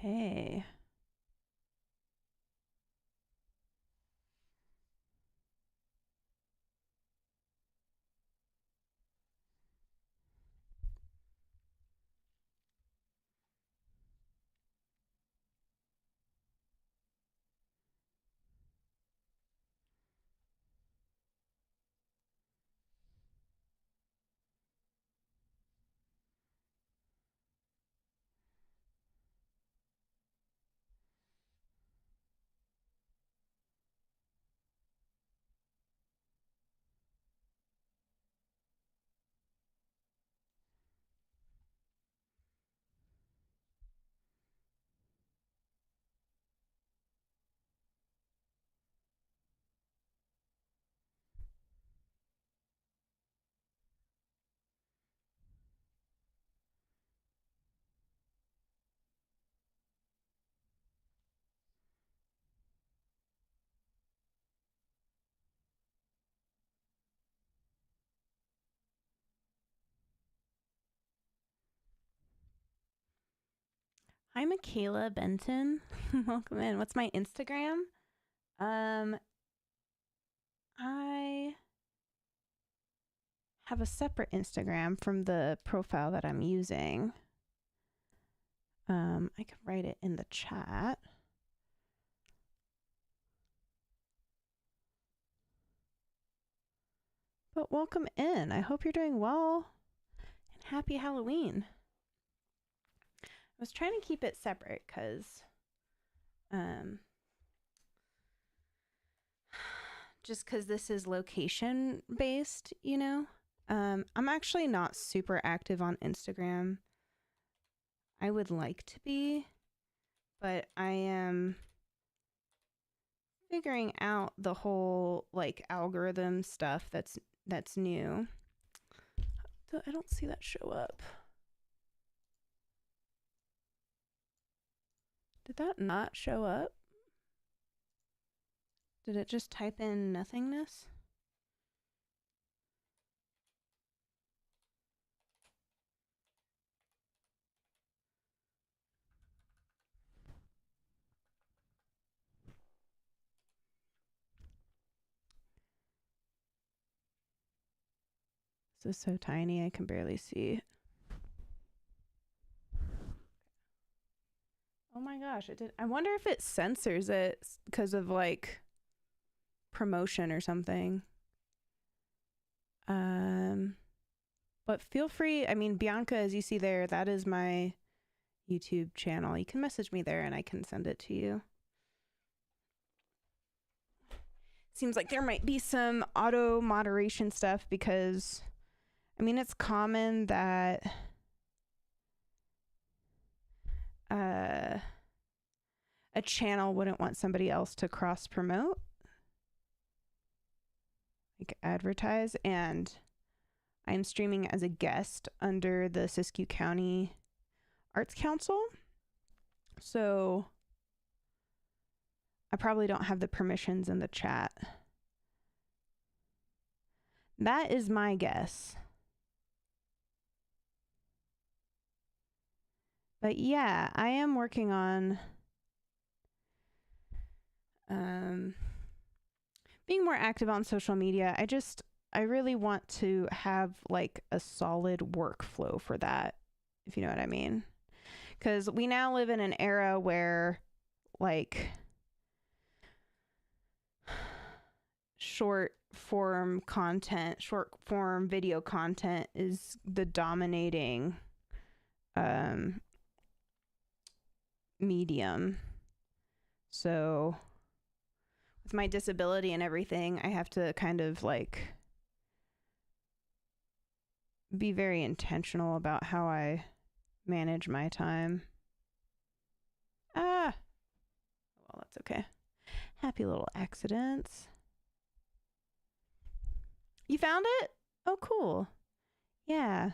Okay. Hi, Michaela Benton. Welcome in. What's my Instagram? I have a separate Instagram from the profile that I'm using. I could write it in the chat. But welcome in. I hope you're doing well. And happy Halloween. I was trying to keep it separate because just because this is location based, you know. I'm actually not super active on Instagram. I would like to be, but I am figuring out the whole like algorithm stuff that's new. I don't see that show up. Did that not show up? Did it just type in nothingness? This is so tiny I can barely see. Oh my gosh, it did. I wonder if it censors it because of like promotion or something. But feel free. I mean, Bianca, as you see there, that is my YouTube channel. You can message me there and I can send it to you. Seems like there might be some auto moderation stuff because, I mean, it's common that a channel wouldn't want somebody else to cross promote, like advertise, and I'm streaming as a guest under the Siskiyou County Arts Council, so I probably don't have the permissions in the chat. That is my guess. But yeah, I am working on being more active on social media. I really want to have like a solid workflow for that, if you know what I mean. Because we now live in an era where like short form video content is the dominating medium. So with my disability and everything, I have to kind of like be very intentional about how I manage my time. Well, that's okay. Happy little accidents. You found it? Oh, cool. Yeah.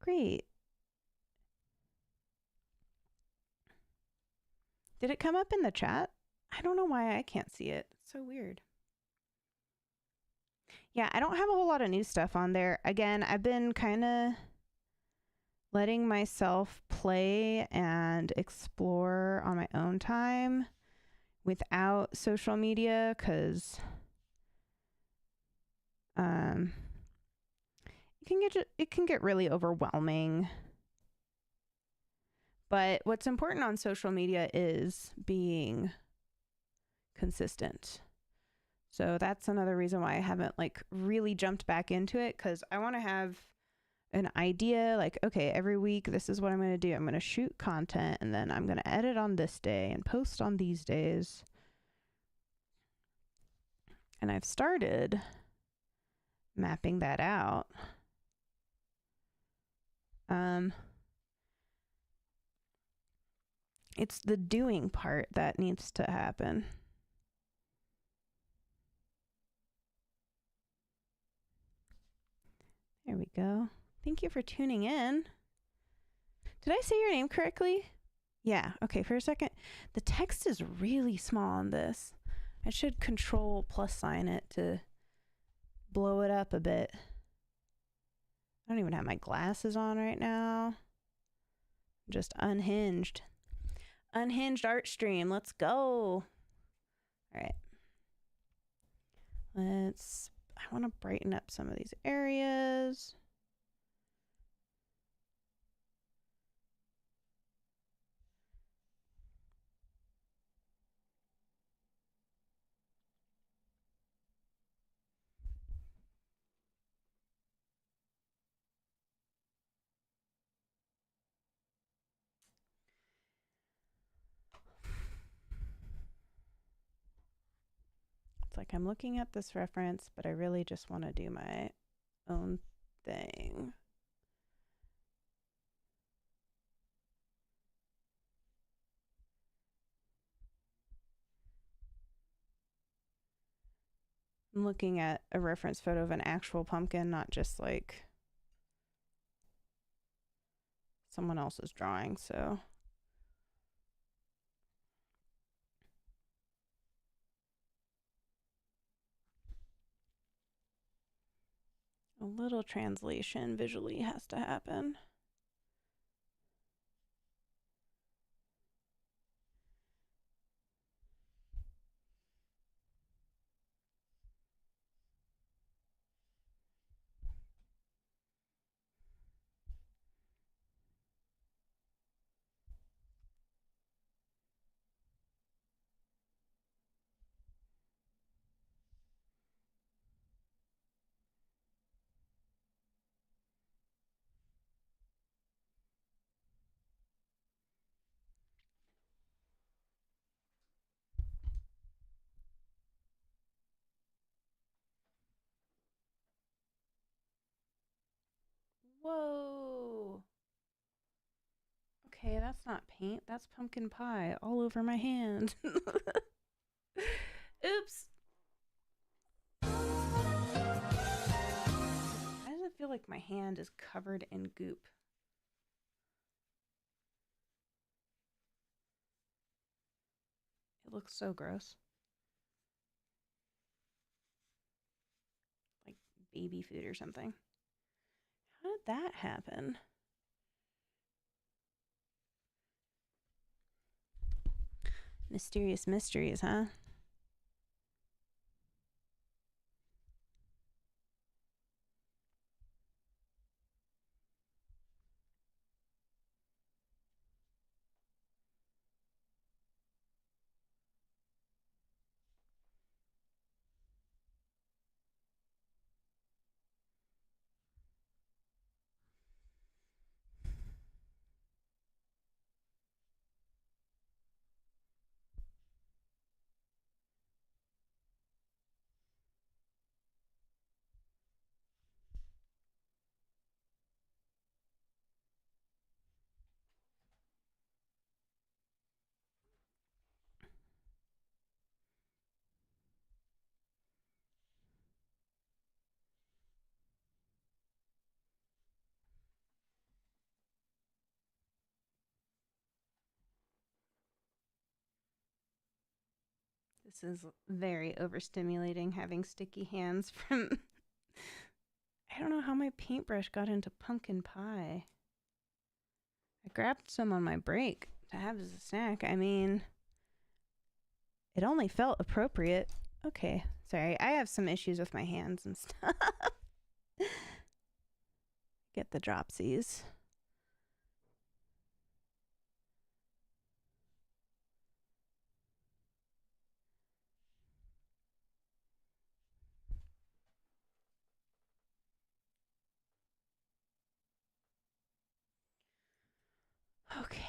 Great. Did it come up in the chat? I don't know why I can't see it. It's so weird. Yeah, I don't have a whole lot of new stuff on there. Again, I've been kind of letting myself play and explore on my own time without social media, because it can get really overwhelming. But what's important on social media is being consistent. So that's another reason why I haven't like really jumped back into it, because I want to have an idea like, okay, every week this is what I'm going to do. I'm going to shoot content, and then I'm going to edit on this day and post on these days. And I've started mapping that out. It's the doing part that needs to happen. There we go. Thank you for tuning in. Did I say your name correctly? Yeah. Okay, for a second. The text is really small on this. I should control + it to blow it up a bit. I don't even have my glasses on right now. I'm just unhinged. Unhinged art stream. Let's go. All right. I want to brighten up some of these areas. It's like I'm looking at this reference, but I really just want to do my own thing. I'm looking at a reference photo of an actual pumpkin, not just like someone else's drawing, so. A little translation visually has to happen. Whoa. Okay, that's not paint. That's pumpkin pie all over my hand. Oops. Why does it feel like my hand is covered in goop? It looks so gross. Like baby food or something. How did that happen? Mysterious mysteries, huh? This is very overstimulating, having sticky hands from. I don't know how my paintbrush got into pumpkin pie. I grabbed some on my break to have as a snack. I mean, it only felt appropriate. Okay, sorry. I have some issues with my hands and stuff. Get the dropsies. Okay.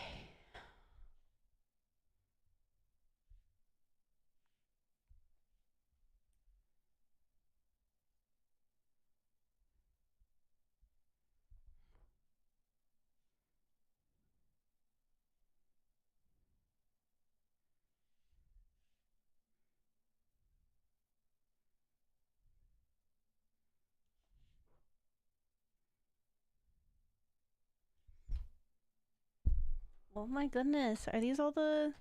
Oh my goodness. Are these all the...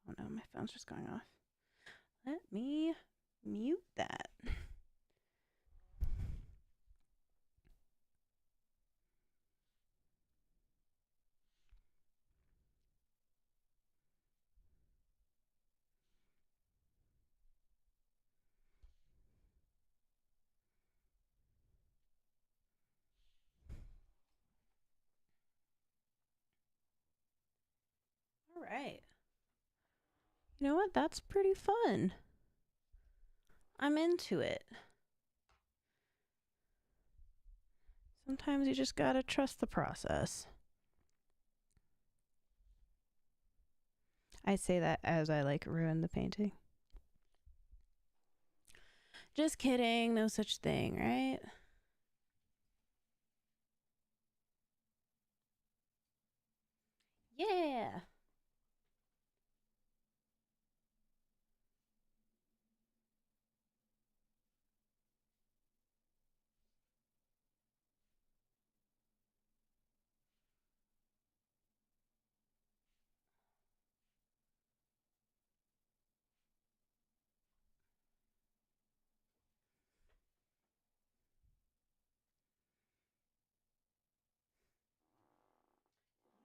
Oh no, my phone's just going off. Let me mute that. All right. You know what? That's pretty fun. I'm into it. Sometimes you just gotta trust the process. I say that as I like ruin the painting. Just kidding. No such thing, right? Yeah.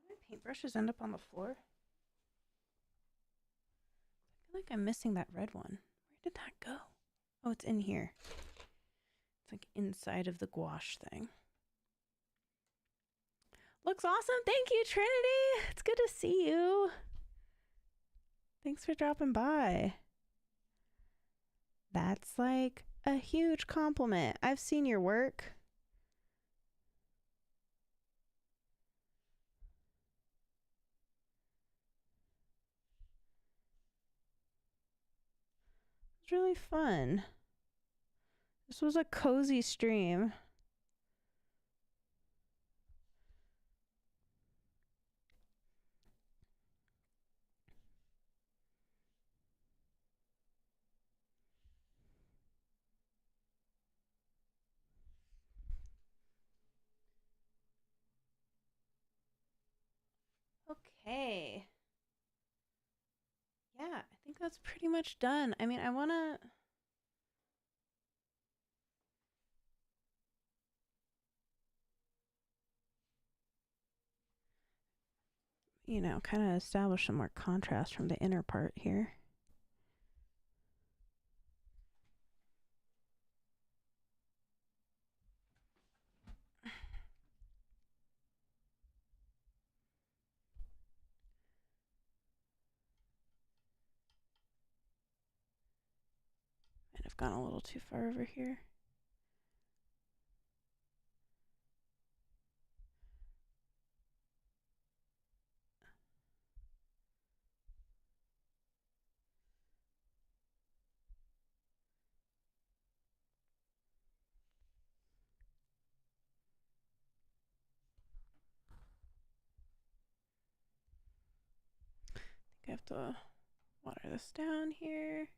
My paintbrushes end up on the floor. I feel like I'm missing that red one. Where did that go? Oh, it's in here. It's like inside of the gouache thing. Looks awesome. Thank you, Trinity. It's good to see you. Thanks for dropping by. That's like a huge compliment. I've seen your work. It's really fun. This was a cozy stream. Okay. Yeah, I think that's pretty much done. I mean, I want to... you know, kind of establish some more contrast from the inner part here. Might have gone a little too far over here. I have to water this down here.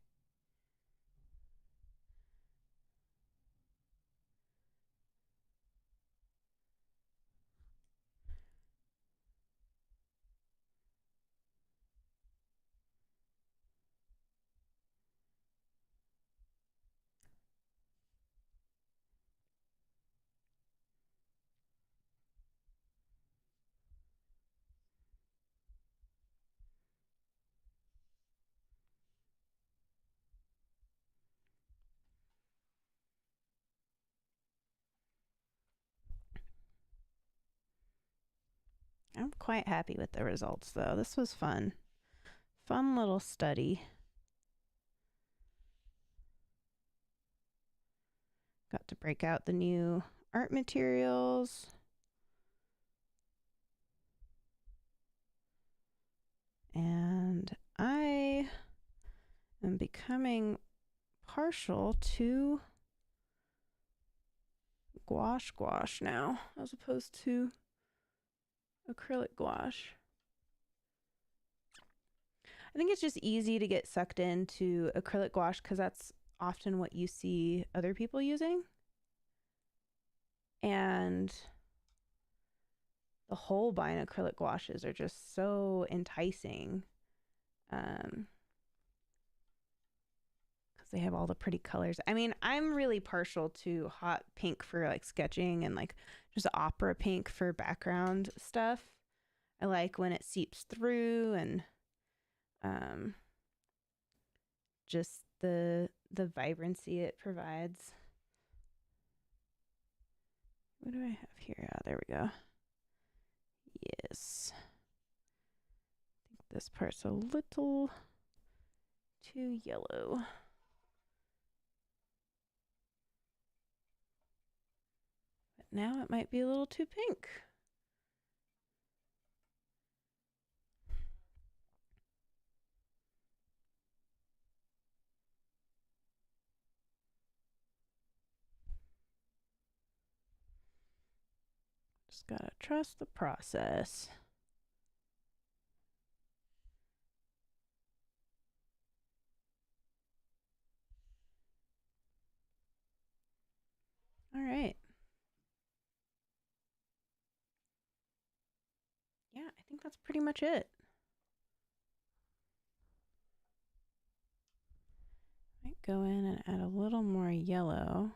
I'm quite happy with the results, though. This was fun. Fun little study. Got to break out the new art materials. And I am becoming partial to gouache now, as opposed to acrylic gouache. I think it's just easy to get sucked into acrylic gouache because that's often what you see other people using. And the Holbein acrylic gouaches are just so enticing. Because they have all the pretty colors. I mean, I'm really partial to hot pink for like sketching and like just opera pink for background stuff. I like when it seeps through and just the vibrancy it provides. What do I have here? Oh, there we go. Yes. I think this part's a little too yellow. But now it might be a little too pink. Just gotta trust the process. All right. Yeah, I think that's pretty much it. Might go in and add a little more yellow.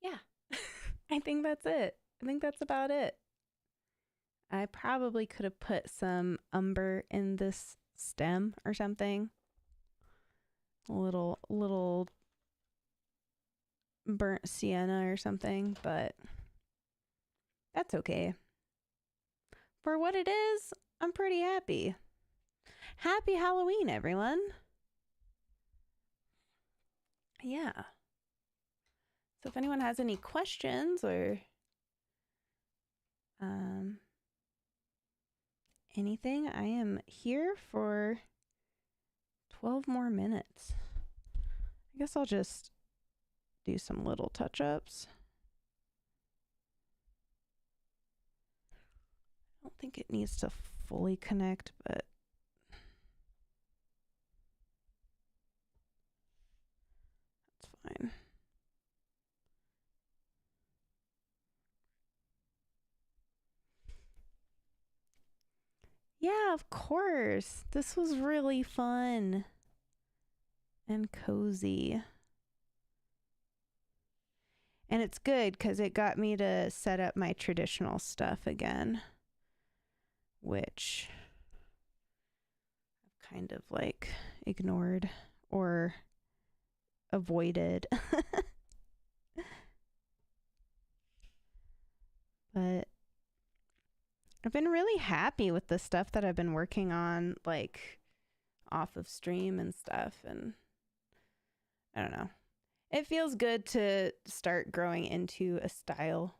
Yeah, I think that's it. I think that's about it. I probably could have put some umber in this stem or something. A little burnt sienna or something, but that's okay. For what it is, I'm pretty happy. Happy Halloween, everyone. Yeah. So if anyone has any questions or anything, I am here for 12 more minutes. I guess I'll just do some little touch-ups. I don't think it needs to fully connect, but that's fine. Yeah, of course. This was really fun and cozy. And it's good because it got me to set up my traditional stuff again, which I've kind of like ignored or avoided. But I've been really happy with the stuff that I've been working on, like off of stream and stuff. And I don't know. It feels good to start growing into a style.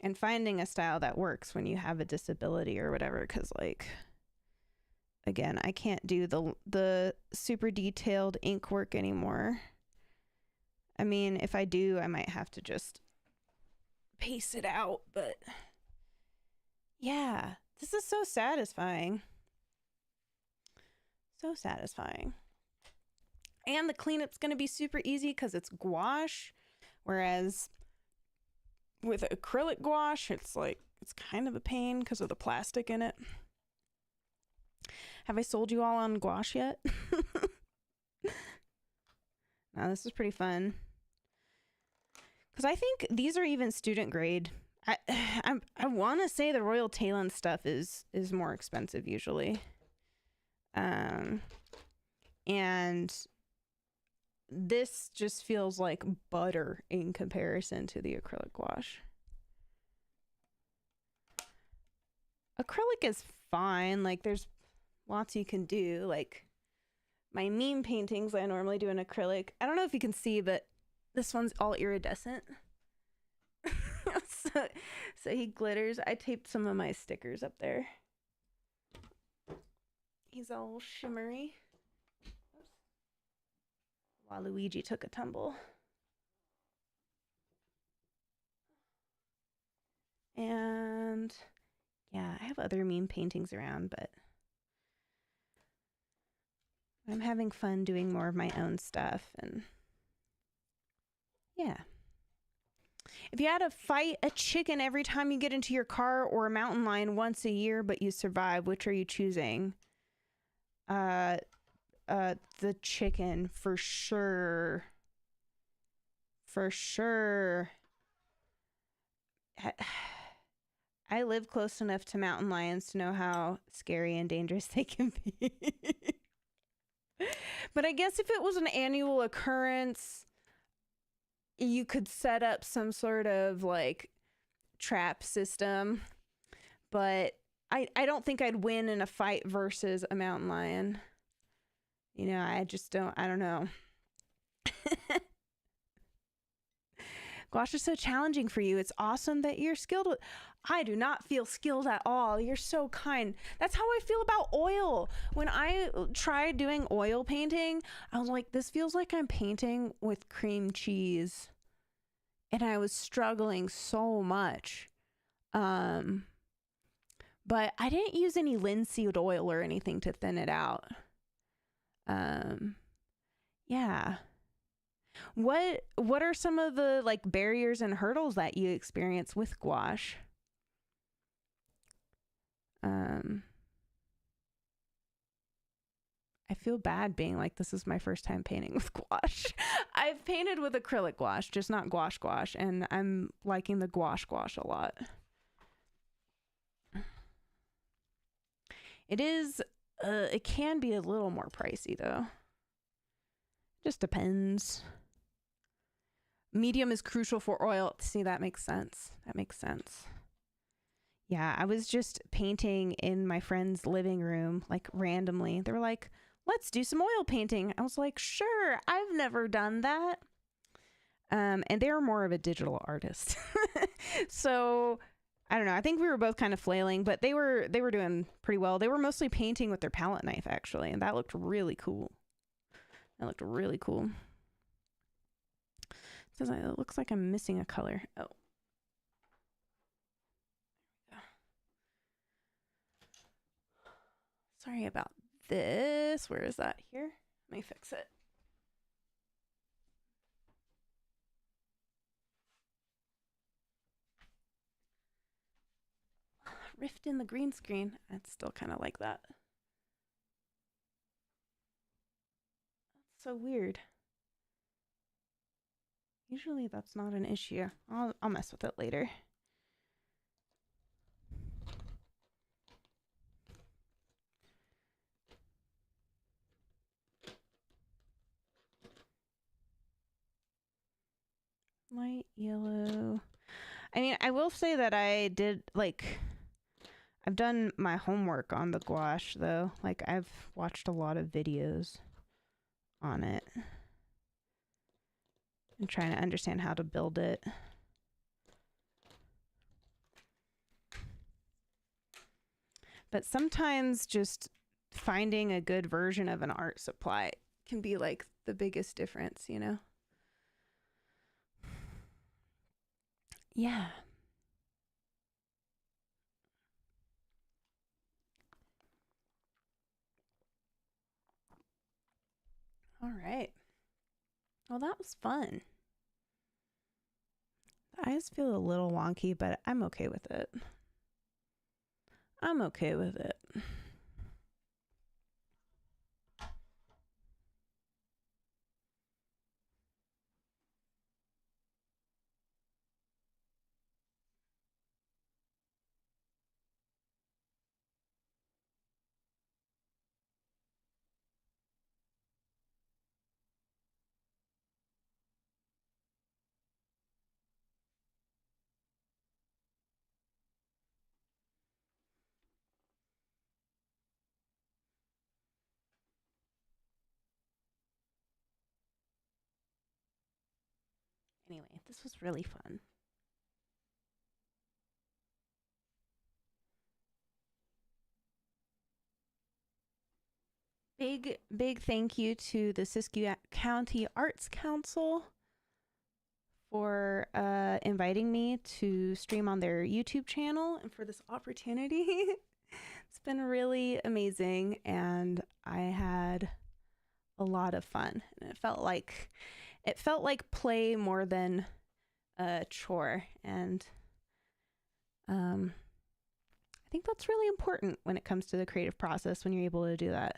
and finding a style that works when you have a disability or whatever, because like, again, I can't do the super detailed ink work anymore. I mean, if I do, I might have to just pace it out, but yeah, this is so satisfying. So satisfying. And the cleanup's going to be super easy because it's gouache, whereas with acrylic gouache, it's like, it's kind of a pain because of the plastic in it. Have I sold you all on gouache yet? No, this is pretty fun. Because I think these are even student grade. I want to say the Royal Talon stuff is more expensive usually. And this just feels like butter in comparison to the acrylic gouache. Acrylic is fine. Like, there's lots you can do. Like, my meme paintings I normally do in acrylic. I don't know if you can see, but this one's all iridescent. so he glitters. I taped some of my stickers up there. He's all shimmery. Oops. While Luigi took a tumble. And yeah, I have other meme paintings around, but I'm having fun doing more of my own stuff. And yeah. If you had to fight a chicken every time you get into your car, or a mountain lion once a year but you survive, which are you choosing? The chicken, for sure. For sure. I live close enough to mountain lions to know how scary and dangerous they can be. But I guess if it was an annual occurrence, you could set up some sort of like trap system. But I don't think I'd win in a fight versus a mountain lion. You know, I don't know. Gouache is so challenging for you. It's awesome that you're skilled with. I do not feel skilled at all. You're so kind. That's how I feel about oil. When I tried doing oil painting, I was like, this feels like I'm painting with cream cheese. And I was struggling so much. But I didn't use any linseed oil or anything to thin it out. Yeah. What are some of the like barriers and hurdles that you experience with gouache? I feel bad being like, this is my first time painting with gouache. I've painted with acrylic gouache, just not gouache, and I'm liking the gouache a lot. It can be a little more pricey though. Just depends. Medium is crucial for oil. See, that makes sense. Yeah, I was just painting in my friend's living room, like randomly. They were like, let's do some oil painting. I was like, sure, I've never done that. And they were more of a digital artist. So I don't know. I think we were both kind of flailing, but they were doing pretty well. They were mostly painting with their palette knife, actually, and that looked really cool. It looks like I'm missing a color. Oh. Sorry about this. Where is that? Here? Let me fix it. Rift in the green screen. It's still kind of like that. That's so weird. Usually that's not an issue. I'll mess with it later. Light yellow. I mean, I will say that I've done my homework on the gouache though. Like, I've watched a lot of videos on it and trying to understand how to build it. But sometimes just finding a good version of an art supply can be like the biggest difference, you know? Yeah. All right. Well, that was fun. The eyes feel a little wonky, but I'm okay with it. I'm okay with it. Anyway, this was really fun. Big thank you to the Siskiyou County Arts Council for inviting me to stream on their YouTube channel and for this opportunity. It's been really amazing, and I had a lot of fun. And it felt like play more than a chore, and I think that's really important when it comes to the creative process when you're able to do that.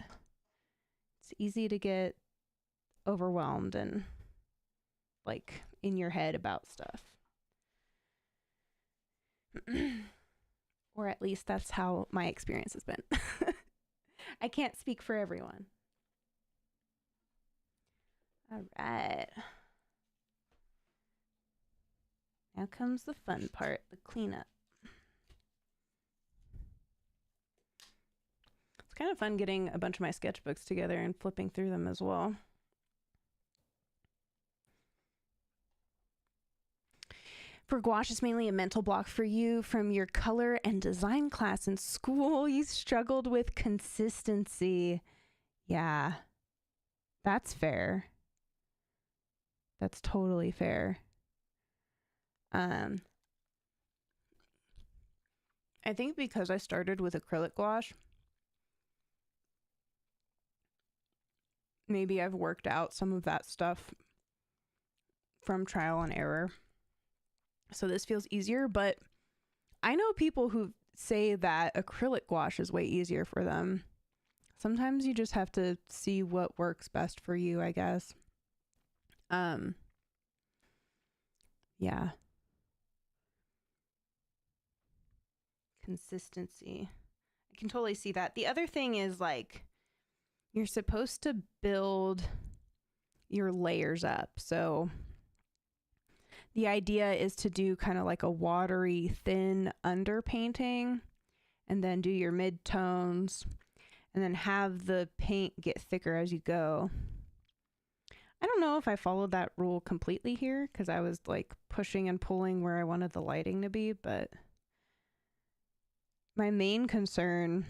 It's easy to get overwhelmed and like in your head about stuff. Or at least that's how my experience has been. I can't speak for everyone. All right. Now comes the fun part, the cleanup. It's kind of fun getting a bunch of my sketchbooks together and flipping through them as well. For gouache, it's mainly a mental block for you from your color and design class in school. You struggled with consistency. Yeah, that's fair. That's totally fair. I think because I started with acrylic gouache, maybe I've worked out some of that stuff from trial and error. So this feels easier, but I know people who say that acrylic gouache is way easier for them. Sometimes you just have to see what works best for you, I guess. Yeah. Consistency. I can totally see that. The other thing is like you're supposed to build your layers up. So the idea is to do kind of like a watery, thin underpainting and then do your mid-tones and then have the paint get thicker as you go. I don't know if I followed that rule completely here because I was like pushing and pulling where I wanted the lighting to be, but my main concern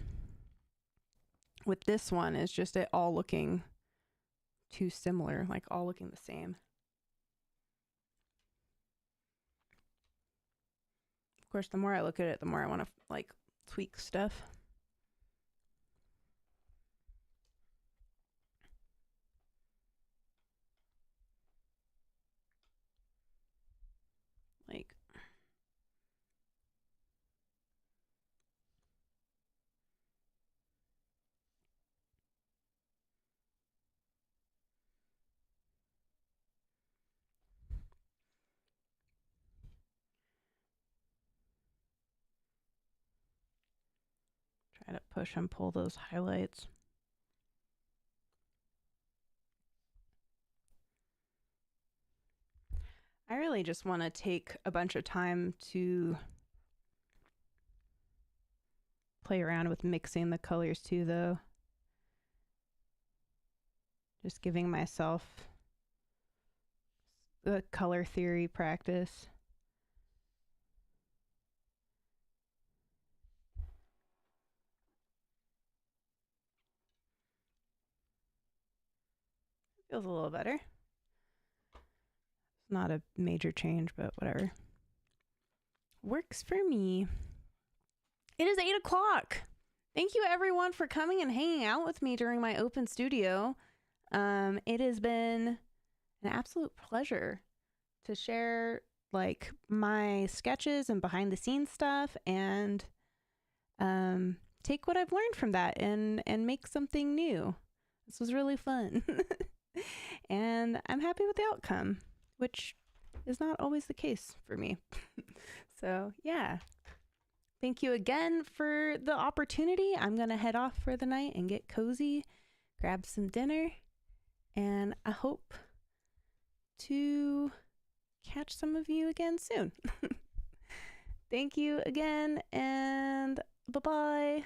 with this one is just it all looking too similar, like all looking the same. Of course, the more I look at it, the more I want to like tweak stuff. Like try to push and pull those highlights. I really just want to take a bunch of time to play around with mixing the colors too, though. Just giving myself the color theory practice. Feels a little better. It's not a major change, but whatever. Works for me. It is 8 o'clock. Thank you everyone for coming and hanging out with me during my open studio. It has been an absolute pleasure to share like my sketches and behind the scenes stuff and take what I've learned from that and make something new. This was really fun. And I'm happy with the outcome, which is not always the case for me. So yeah. Thank you again for the opportunity. I'm going to head off for the night and get cozy, grab some dinner, and I hope to catch some of you again soon. Thank you again, and bye-bye.